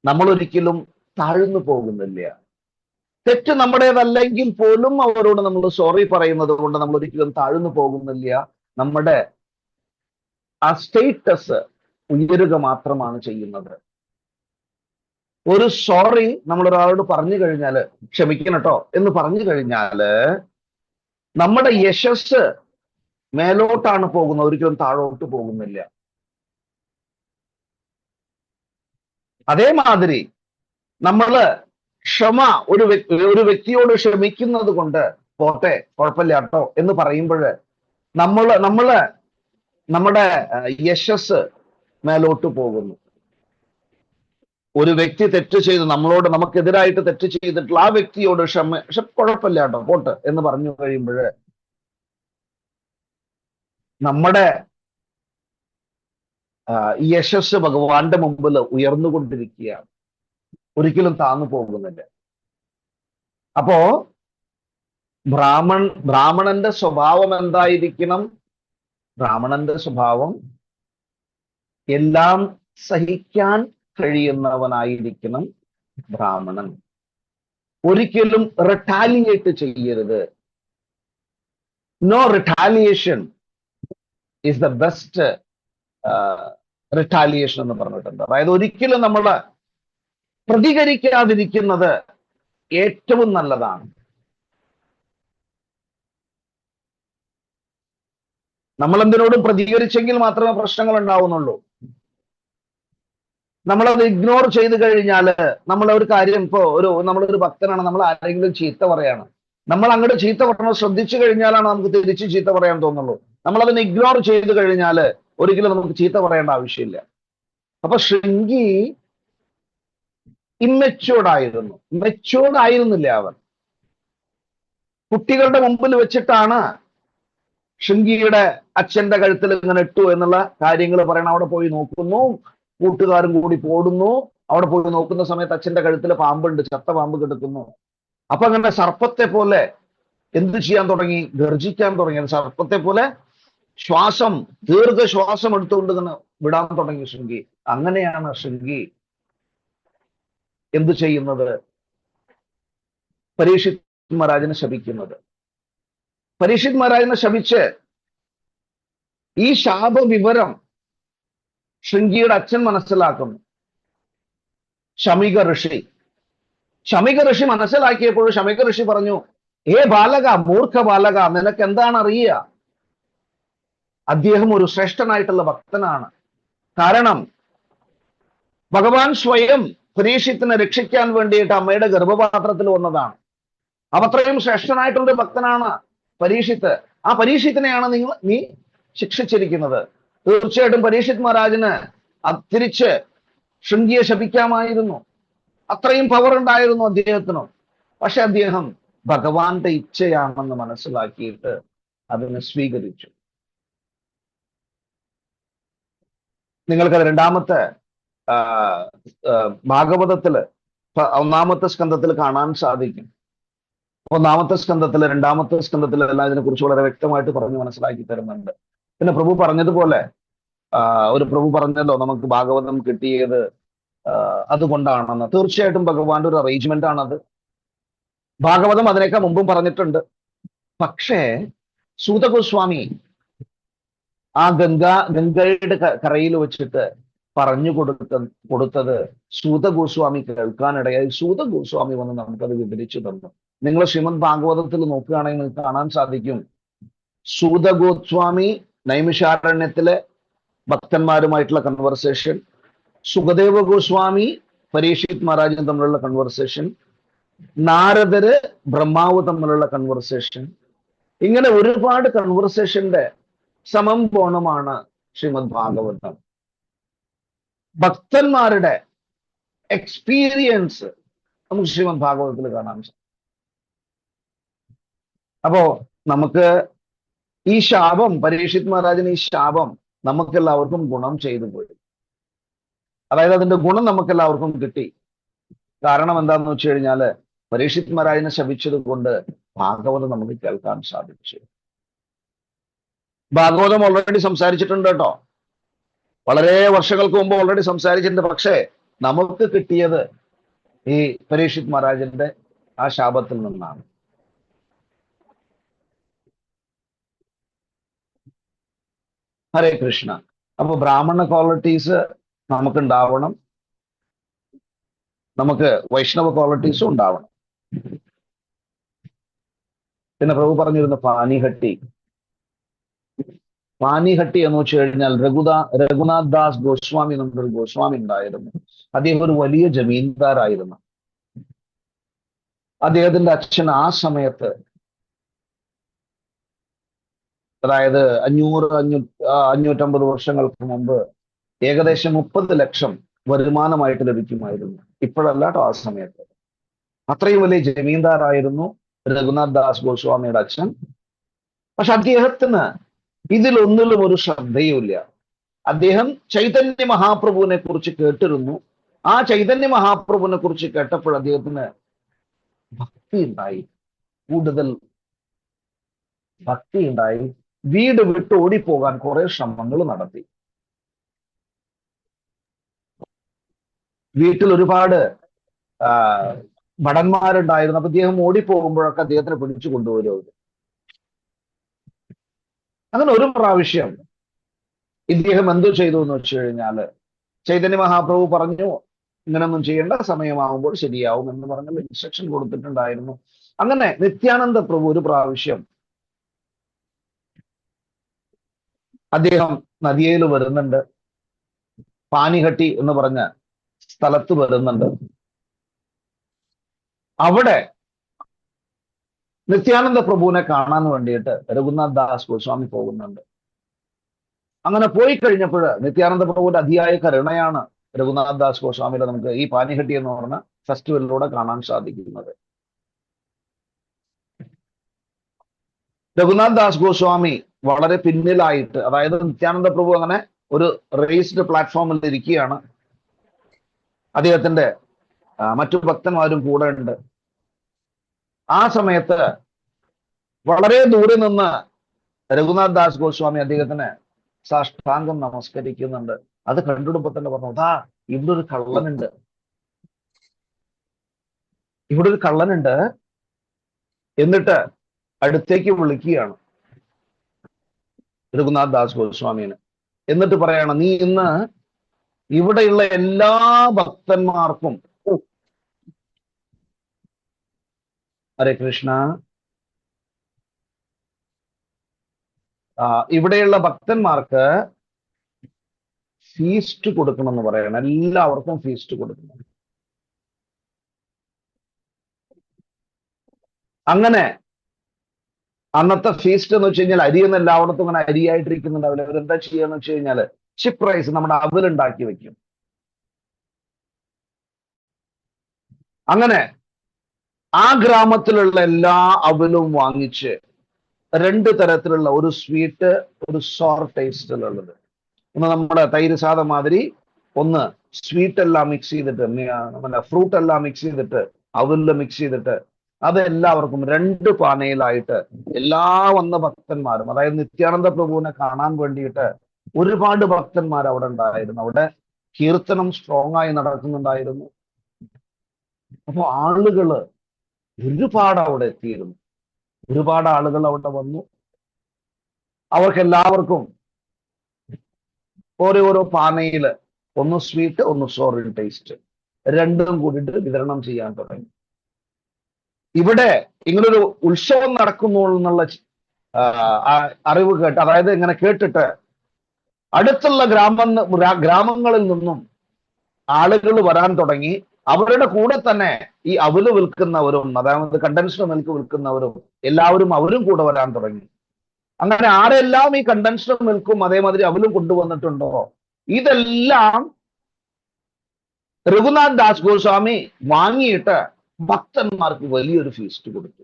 നമ്മൾ ഒരിക്കലും താഴ്ന്നു പോകുന്നില്ല. തെറ്റ് നമ്മുടേതല്ലെങ്കിൽ പോലും അവരോട് നമ്മൾ സോറി പറയുന്നത് കൊണ്ട് നമ്മൾ ഒരിക്കലും താഴ്ന്നു പോകുന്നില്ല. നമ്മുടെ ആ സ്റ്റേറ്റസ് ഉയരുക മാത്രമാണ് ചെയ്യുന്നത്. ഒരു സോറി നമ്മൾ ഒരാളോട് പറഞ്ഞു കഴിഞ്ഞാല്, ക്ഷമിക്കണം കേട്ടോ എന്ന് പറഞ്ഞു കഴിഞ്ഞാല് നമ്മുടെ യശസ് മേലോട്ടാണ് പോകുന്നത്, ഒരിക്കലും താഴോട്ട് പോകുന്നില്ല. അതേമാതിരി നമ്മള് ക്ഷമ ഒരു വ്യക്തിയോട് ക്ഷമിക്കുന്നത് കൊണ്ട് പോട്ടെ കുഴപ്പമില്ല കേട്ടോ എന്ന് പറയുമ്പോൾ നമ്മള് നമ്മുടെ യശസ് മേലോട്ട് പോകുന്നു. ഒരു വ്യക്തി തെറ്റ് ചെയ്ത് നമുക്കെതിരായിട്ട് തെറ്റ് ചെയ്തിട്ടുള്ള ആ വ്യക്തിയോട് കുഴപ്പമില്ല കേട്ടോ പോട്ടെ എന്ന് പറഞ്ഞു കഴിയുമ്പോൾ നമ്മുടെ യശസ് ഭഗവാന്റെ മുമ്പിൽ ഉയർന്നുകൊണ്ടിരിക്കുകയാണ്, ഒരിക്കലും താന്നു പോകുന്നില്ല. അപ്പോ ബ്രാഹ്മണന്റെ സ്വഭാവം എന്തായിരിക്കണം? ബ്രാഹ്മണന്റെ സ്വഭാവം എല്ലാം സഹിക്കാൻ കഴിയുന്നവനായിരിക്കണം ബ്രാഹ്മണൻ. ഒരിക്കലും റിട്ടാലിയേറ്റ് ചെയ്യരുത്. No retaliation is the best retaliation എന്ന് പറഞ്ഞിട്ടുണ്ട്. അതായത് ഒരിക്കലും നമ്മൾ പ്രതികരിക്കാതിരിക്കുന്നത് ഏറ്റവും നല്ലതാണ്. നമ്മൾ എന്തിനോടും പ്രതികരിച്ചെങ്കിൽ മാത്രമേ പ്രശ്നങ്ങൾ ഉണ്ടാവുന്നുള്ളൂ. നമ്മളത് ഇഗ്നോർ ചെയ്ത് കഴിഞ്ഞാൽ ഒരു കാര്യം നമ്മളൊരു ഭക്തനാണ്, നമ്മൾ ആരെങ്കിലും ചീത്ത പറയാണ്, നമ്മൾ അങ്ങോട്ട് ചീത്ത പറഞ്ഞത് ശ്രദ്ധിച്ചു കഴിഞ്ഞാലാണ് നമുക്ക് തിരിച്ച് ചീത്ത പറയാൻ തോന്നുള്ളൂ. നമ്മളതിനെ ഇഗ്നോർ ചെയ്ത് കഴിഞ്ഞാൽ ഒരിക്കലും നമുക്ക് ചീത്ത പറയേണ്ട ആവശ്യമില്ല. അപ്പൊ ശൃംഗി മെച്ചൂർഡ് ആയിരുന്നില്ല. അവൻ കുട്ടികളുടെ മുമ്പിൽ വെച്ചിട്ടാണ് ശൃംഗിയുടെ അച്ഛന്റെ കഴുത്തിൽ ഇങ്ങനെ ഇട്ടു എന്നുള്ള കാര്യങ്ങൾ പറയണം. അവിടെ പോയി നോക്കുന്നു, കൂട്ടുകാരും കൂടി പോടുന്നു. അവിടെ പോയി നോക്കുന്ന സമയത്ത് അച്ഛന്റെ കഴുത്തിൽ പാമ്പുണ്ട്, ചത്ത പാമ്പ് കിടക്കുന്നു. അപ്പൊ അങ്ങനെ സർപ്പത്തെ പോലെ എന്ത് ചെയ്യാൻ തുടങ്ങി? ഗർജിക്കാൻ തുടങ്ങി. സർപ്പത്തെ പോലെ ദീർഘശ്വാസം എടുത്തുകൊണ്ട് തന്നെ വിടാൻ തുടങ്ങി ശൃംഗി. അങ്ങനെയാണ് ശൃംഗി എന്തു ചെയ്യുന്നത്? പരീക്ഷിത് മഹാരാജനെ ശപിക്കുന്നത്. പരീക്ഷിത് മഹാരാജനെ ശപിച്ച് ഈ ശാപവിവരം ശൃംഗിയുടെ അച്ഛൻ മനസ്സിലാക്കുന്നു. ശമിക ഋഷി മനസ്സിലാക്കിയപ്പോൾ ശമിക ഋഷി പറഞ്ഞു, ബാലക, മൂർഖ ബാലക, നിനക്ക് എന്താണ് അറിയുക? അദ്ദേഹം ഒരു ശ്രേഷ്ഠനായിട്ടുള്ള ഭക്തനാണ്. കാരണം ഭഗവാൻ സ്വയം പരീക്ഷിത്തിനെ രക്ഷിക്കാൻ വേണ്ടിയിട്ട് അമ്മയുടെ ഗർഭപാത്രത്തിൽ വന്നതാണ്. അത്രയും ശ്രേഷ്ഠനായിട്ടുള്ളൊരു ഭക്തനാണ് പരീക്ഷിത്ത്. ആ പരീക്ഷിത്തിനെയാണ് നീ ശിക്ഷിച്ചിരിക്കുന്നത്. തീർച്ചയായിട്ടും പരീക്ഷിത് മഹാരാജന് തിരിച്ച് ശൃംഗിയെ ശപിക്കാമായിരുന്നു. അത്രയും പവർ ഉണ്ടായിരുന്നു അദ്ദേഹത്തിന്. പക്ഷെ അദ്ദേഹം ഭഗവാന്റെ ഇച്ഛയാണെന്ന് മനസ്സിലാക്കിയിട്ട് അതിനെ സ്വീകരിച്ചു. നിങ്ങൾക്കത് രണ്ടാമത്തെ ഭാഗവതത്തില് 1-ാമത്തെ സ്കന്ധത്തിൽ കാണാൻ സാധിക്കും. 1-ാമത്തെ സ്കന്ധത്തില് 2-ാമത്തെ സ്കന്ധത്തില് എല്ലാം ഇതിനെ കുറിച്ച് വളരെ വ്യക്തമായിട്ട് പറഞ്ഞ് മനസ്സിലാക്കി തരുന്നുണ്ട്. പിന്നെ പ്രഭു പറഞ്ഞതുപോലെ പ്രഭു പറഞ്ഞല്ലോ നമുക്ക് ഭാഗവതം കിട്ടിയത് അതുകൊണ്ടാണെന്ന്. തീർച്ചയായിട്ടും ഭഗവാന്റെ ഒരു അറേഞ്ച്മെന്റ് ആണത്. ഭാഗവതം അതിനേക്കാൾ മുമ്പും പറഞ്ഞിട്ടുണ്ട്. പക്ഷേ സൂതഗോസ്വാമി ആ ഗംഗയുടെ കരയിൽ വെച്ചിട്ട് പറഞ്ഞു കൊടുത്തത് സൂതഗോസ്വാമി കേൾക്കാനിടയായി. സൂതഗോസ്വാമി വന്ന് നമുക്കത് വിവരിച്ചു തന്നു. നിങ്ങൾ ശ്രീമദ് ഭാഗവതത്തിൽ നോക്കുകയാണെങ്കിൽ നിങ്ങൾക്ക് കാണാൻ സാധിക്കും, സൂതഗോസ്വാമി നൈമിഷാരണ്യത്തിലെ ഭക്തന്മാരുമായിട്ടുള്ള കൺവെർസേഷൻ, സുഖദേവ ഗോസ്വാമി പരീക്ഷിത് മഹാരാജും തമ്മിലുള്ള കൺവെർസേഷൻ, നാരദര് ബ്രഹ്മാവ് തമ്മിലുള്ള കൺവെർസേഷൻ, ഇങ്ങനെ ഒരുപാട് കൺവെർസേഷന്റെ സമംഭോണമാണ് ശ്രീമദ് ഭാഗവതം. ഭക്തന്മാരുടെ എക്സ്പീരിയൻസ് നമുക്ക് ശ്രീമദ് ഭാഗവതത്തിൽ കാണാൻ സാധിക്കും. അപ്പോ നമുക്ക് ഈ ശാപം, പരീക്ഷിത് മഹാരാജന് ഈ ശാപം നമുക്കെല്ലാവർക്കും ഗുണം ചെയ്തു പോയി. അതായത് അതിന്റെ ഗുണം നമുക്കെല്ലാവർക്കും കിട്ടി. കാരണം എന്താണെന്ന് വെച്ച് കഴിഞ്ഞാല് പരീക്ഷിത് മഹാരാജനെ ശപിച്ചത് കൊണ്ട് ഭാഗവതം നമുക്ക് കേൾക്കാൻ സാധിച്ചു. ഭാഗവതം ഓൾറെഡി സംസാരിച്ചിട്ടുണ്ട് കേട്ടോ, വളരെ വർഷങ്ങൾക്ക് മുമ്പ് ഓൾറെഡി സംസാരിച്ചിട്ടുണ്ട്. പക്ഷേ നമുക്ക് കിട്ടിയത് ഈ പരീക്ഷിത് മഹാരാജന്റെ ആ ശാപത്തിൽ നിന്നാണ്. ഹരേ കൃഷ്ണ. അപ്പൊ ബ്രാഹ്മണ ക്വാളിറ്റീസ് നമുക്ക് ഉണ്ടാവണം, നമുക്ക് വൈഷ്ണവ ക്വാളിറ്റീസും ഉണ്ടാവണം. പിന്നെ പ്രഭു പറഞ്ഞിരുന്ന പാനിഹട്ടി, പാനിഹട്ടി എന്ന് വെച്ച് കഴിഞ്ഞാൽ രഘുനാഥ് ദാസ് ഗോസ്വാമി എന്നൊരു ഗോസ്വാമി ഉണ്ടായിരുന്നു. അദ്ദേഹം ഒരു വലിയ ജമീന്ദാരായിരുന്നു. അദ്ദേഹത്തിന്റെ അച്ഛൻ ആ സമയത്ത്, അതായത് 550 വർഷങ്ങൾക്ക് മുമ്പ് ഏകദേശം 30 ലക്ഷം വരുമാനമായിട്ട് ലഭിക്കുമായിരുന്നു. ഇപ്പോഴല്ല കേട്ടോ, ആ സമയത്ത്. അത്രയും വലിയ ജമീന്ദാരായിരുന്നു രഘുനാഥ് ദാസ് ഗോസ്വാമിയുടെ അച്ഛൻ. പക്ഷെ അദ്ദേഹത്തിന് ഇതിലൊന്നിലും ഒരു ശ്രദ്ധയുമില്ല. അദ്ദേഹം ചൈതന്യ മഹാപ്രഭുവിനെ കുറിച്ച് കേട്ടിരുന്നു. ആ ചൈതന്യ മഹാപ്രഭുവിനെ കുറിച്ച് കേട്ടപ്പോൾ അദ്ദേഹത്തിന് ഭക്തി ഉണ്ടായി, കൂടുതൽ ഭക്തി ഉണ്ടായി. വീട് വിട്ട് ഓടിപ്പോകാൻ കുറെ ശ്രമങ്ങൾ നടത്തി. വീട്ടിൽ ഒരുപാട് ഭടന്മാരുണ്ടായിരുന്നു. അപ്പൊ അദ്ദേഹം ഓടിപ്പോകുമ്പോഴൊക്കെ അദ്ദേഹത്തിനെ പിടിച്ചു കൊണ്ടുവരും. അങ്ങനെ ഒരു പ്രാവശ്യം ഇദ്ദേഹം എന്തു ചെയ്തു എന്ന് വെച്ച് കഴിഞ്ഞാല്, ചൈതന്യ മഹാപ്രഭു പറഞ്ഞു ഇങ്ങനൊന്നും ചെയ്യേണ്ട, സമയമാകുമ്പോൾ ശരിയാവും എന്ന് പറഞ്ഞ ഇൻസ്ട്രക്ഷൻ കൊടുത്തിട്ടുണ്ടായിരുന്നു. അങ്ങനെ നിത്യാനന്ദ പ്രഭു ഒരു പ്രാവശ്യം അദ്ദേഹം നദിയയിൽ വരുന്നുണ്ട്, പാനിഹട്ടി എന്ന് പറഞ്ഞ സ്ഥലത്ത് വരുന്നുണ്ട്. അവിടെ നിത്യാനന്ദ പ്രഭുവിനെ കാണാൻ വേണ്ടിയിട്ട് രഘുനാഥ് ദാസ് ഗോസ്വാമി പോകുന്നുണ്ട്. അങ്ങനെ പോയി കഴിഞ്ഞപ്പോൾ നിത്യാനന്ദ പ്രഭുവിന്റെ അതിയായ കരുണയാണ് രഘുനാഥ് ദാസ് ഗോസ്വാമിയുടെ നമുക്ക് ഈ പാനിഹട്ടി എന്ന് പറഞ്ഞ ഫെസ്റ്റിവലിലൂടെ കാണാൻ സാധിക്കുന്നത്. രഘുനാഥ് ദാസ് ഗോസ്വാമി വളരെ പിന്നിലായിട്ട്, അതായത് നിത്യാനന്ദ പ്രഭു അങ്ങനെ ഒരു റേസ്ഡ് പ്ലാറ്റ്ഫോമിൽ ഇരിക്കുകയാണ്. അദ്ദേഹത്തിന്റെ മറ്റു ഭക്തന്മാരും കൂടെ ഉണ്ട്. ആ സമയത്ത് വളരെ ദൂരെ നിന്ന് രഘുനാഥ് ദാസ് ഗോസ്വാമി അദ്ദേഹത്തിന് സാഷ്ടാംഗം നമസ്കരിക്കുന്നുണ്ട്. അത് കണ്ടെടുപ്പോ തന്നെ പറഞ്ഞു, അതാ ഇവിടെ ഒരു കള്ളനുണ്ട്, ഇവിടെ ഒരു കള്ളനുണ്ട്. എന്നിട്ട് അടുത്തേക്ക് വിളിക്കുകയാണ് രഘുനാഥ് ദാസ് ഗോസ്വാമിനെ. എന്നിട്ട് പറയാണ്, നീ ഇന്ന് ഇവിടെയുള്ള എല്ലാ ഭക്തന്മാർക്കും, ഹരേ കൃഷ്ണ, ഇവിടെയുള്ള ഭക്തന്മാർക്ക് ഫീസ്റ്റ് കൊടുക്കണമെന്ന് പറയണം. എല്ലാവർക്കും ഫീസ്റ്റ് കൊടുക്കണം. അങ്ങനെ അന്നത്തെ ഫീസ്റ്റ് എന്ന് വെച്ച് കഴിഞ്ഞാൽ അരിയൊന്നും എല്ലായിടത്തും ഇങ്ങനെ അരിയായിട്ടിരിക്കുന്നുണ്ടാവില്ല. അവരെന്താ ചെയ്യാന്ന് വെച്ച് കഴിഞ്ഞാല് ചിപ്പ് റൈസ്, നമ്മുടെ അവലുണ്ടാക്കി വെക്കും. അങ്ങനെ ആ ഗ്രാമത്തിലുള്ള എല്ലാ അവലും വാങ്ങിച്ച് 2 തരത്തിലുള്ള, ഒരു സ്വീറ്റ്, ഒരു സോർ ടേസ്റ്റിലുള്ളത്. ഒന്ന് നമ്മുടെ തൈര് സാദം മാതിരി, ഒന്ന് സ്വീറ്റ് എല്ലാം മിക്സ് ചെയ്തിട്ട്, ഫ്രൂട്ട് എല്ലാം മിക്സ് ചെയ്തിട്ട്, അവലില് മിക്സ് ചെയ്തിട്ട്, അത് എല്ലാവർക്കും 2 പാനയിലായിട്ട് എല്ലാ വന്ന ഭക്തന്മാരും, അതായത് നിത്യാനന്ദ പ്രഭുവിനെ കാണാൻ വേണ്ടിയിട്ട് ഒരുപാട് ഭക്തന്മാർ അവിടെ ഉണ്ടായിരുന്നു. അവിടെ കീർത്തനം സ്ട്രോങ് ആയി നടക്കുന്നുണ്ടായിരുന്നു. അപ്പൊ ആളുകള് ഒരുപാട് അവിടെ എത്തിയിരുന്നു. ഒരുപാട് ആളുകൾ അവിടെ വന്നു. അവർക്ക് എല്ലാവർക്കും ഓരോ പാനയില്, ഒന്ന് സ്വീറ്റ്, ഒന്ന് സോർ ടേസ്റ്റ്, രണ്ടും കൂടിയിട്ട് വിതരണം ചെയ്യാൻ തുടങ്ങി. ഇവിടെ ഇങ്ങനൊരു ഉത്സവം നടക്കുന്നു എന്നുള്ള അറിവ് കേട്ട്, അതായത് ഇങ്ങനെ കേട്ടിട്ട് അടുത്തുള്ള ഗ്രാമങ്ങളിൽ നിന്നും ആളുകൾ വരാൻ തുടങ്ങി. അവരുടെ കൂടെ തന്നെ ഈ അവല് വിൽക്കുന്നവരും, അതായത് കണ്ടൻസ്ഡ് മിൽക്ക് വിൽക്കുന്നവരും എല്ലാവരും അവരും കൂടെ വരാൻ തുടങ്ങി. അങ്ങനെ ആരെല്ലാം ഈ കണ്ടൻസ്ഡ് മിൽക്കും അതേമാതിരി അവലും കൊണ്ടുവന്നിട്ടുണ്ടോ, ഇതെല്ലാം രഘുനാഥ് ദാസ് ഗോസ്വാമി വാങ്ങിയിട്ട് ഭക്തന്മാർക്ക് വലിയൊരു ഫീസ്റ്റ് കൊടുത്തു.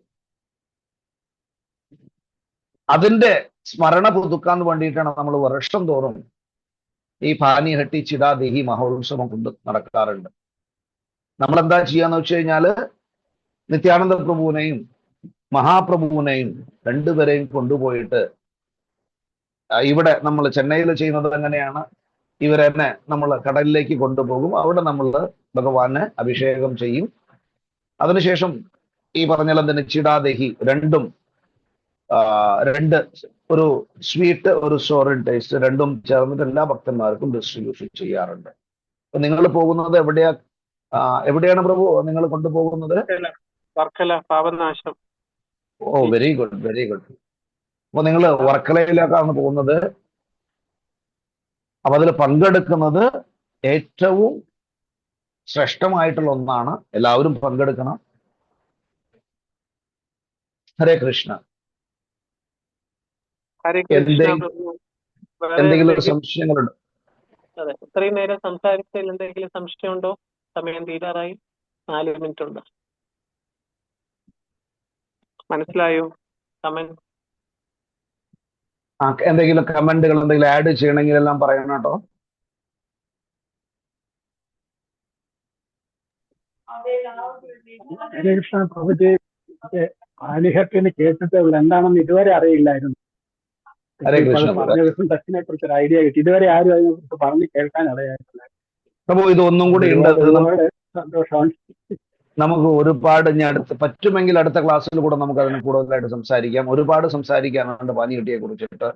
അതിന്റെ സ്മരണ പുതുക്കാൻ വേണ്ടിയിട്ടാണ് നമ്മൾ വർഷം തോറും ഈ പാനിഹട്ടി ചിടാദേഹി മഹോത്സവം കൊണ്ട് നടക്കാറുണ്ട്. നമ്മൾ എന്താ ചെയ്യാന്ന് വെച്ച് കഴിഞ്ഞാല്, നിത്യാനന്ദ പ്രഭുവിനെയും മഹാപ്രഭുവിനെയും 2 പേരെയും കൊണ്ടുപോയിട്ട്, ഇവിടെ നമ്മൾ ചെന്നൈയിൽ ചെയ്യുന്നത് എങ്ങനെയാണ്, ഇവരെന്നെ നമ്മൾ കടലിലേക്ക് കൊണ്ടുപോകും. അവിടെ നമ്മൾ ഭഗവാനെ അഭിഷേകം ചെയ്യും. അതിനുശേഷം ഈ പറഞ്ഞതിന് ചിടാദേഹി രണ്ടും, 2 ഒരു സ്വീറ്റ്, ഒരു സോറിൻ ടേസ്റ്റ്, രണ്ടും ചേർന്നിട്ട് എല്ലാ ഭക്തന്മാർക്കും ഡിസ്ട്രിബ്യൂഷൻ ചെയ്യാറുണ്ട്. അപ്പൊ നിങ്ങൾ പോകുന്നത് എവിടെയാണ് പ്രഭു നിങ്ങൾ കൊണ്ടുപോകുന്നത്? വർക്കല, പാപനാശം. ഓ, വെരി ഗുഡ്, വെരി ഗുഡ്. അപ്പൊ നിങ്ങൾ വർക്കലയിലേക്കാണ് പോകുന്നത്. അപ്പൊ അതിൽ പങ്കെടുക്കുന്നത് ഏറ്റവും ശ്രേഷ്ഠമായിട്ടുള്ള ഒന്നാണ്. എല്ലാവരും പങ്കെടുക്കണം. ഹരേ കൃഷ്ണ. ഹരേ കൃഷ്ണ പ്രഭു. വേറെ എന്തെങ്കിലും എന്തെങ്കിലും? സംശയങ്ങളുണ്ട്? അതെ, ഇത്രയും നേരം സംസാരിച്ചതിൽ എന്തെങ്കിലും സംശയമുണ്ടോ? സമയം തീരാറായി. 4 മിനിറ്റ് ഉണ്ട്. മനസ്സിലായോ? കമന്റ്. എന്തെങ്കിലും കമന്റുകൾ എന്തെങ്കിലും ആഡ് ചെയ്യണമെങ്കിൽ എല്ലാം പറയണം കേട്ടോ. ഹരേകൃഷ്ണ പ്രഭുജി, ആലിഹത്തിന് കേട്ടിട്ട് എന്താണെന്ന് ഇതുവരെ അറിയില്ലായിരുന്നു. ഹരേ കൃഷ്ണ. പറഞ്ഞ ദിവസം ടെസ്റ്റിനെ കുറിച്ച് ഒരു ഐഡിയ കിട്ടി. ഇതുവരെ ആരും അതിനെ കുറിച്ച് പറഞ്ഞ് കേൾക്കാൻ ഇടയായിട്ടില്ല. പ്രഭു, ഇത് ഒന്നും കൂടി ഉണ്ട്. ഒരുപാട് സന്തോഷമാണ്. നമുക്ക് ഒരുപാട് പറ്റുമെങ്കിൽ അടുത്ത ക്ലാസ്സിൽ കൂടെ നമുക്ക് അതിനെ കൂടുതലായിട്ട് സംസാരിക്കാം. ഒരുപാട് സംസാരിക്കാനുണ്ട് പാനിയെട്ടിയെ കുറിച്ചിട്ട്.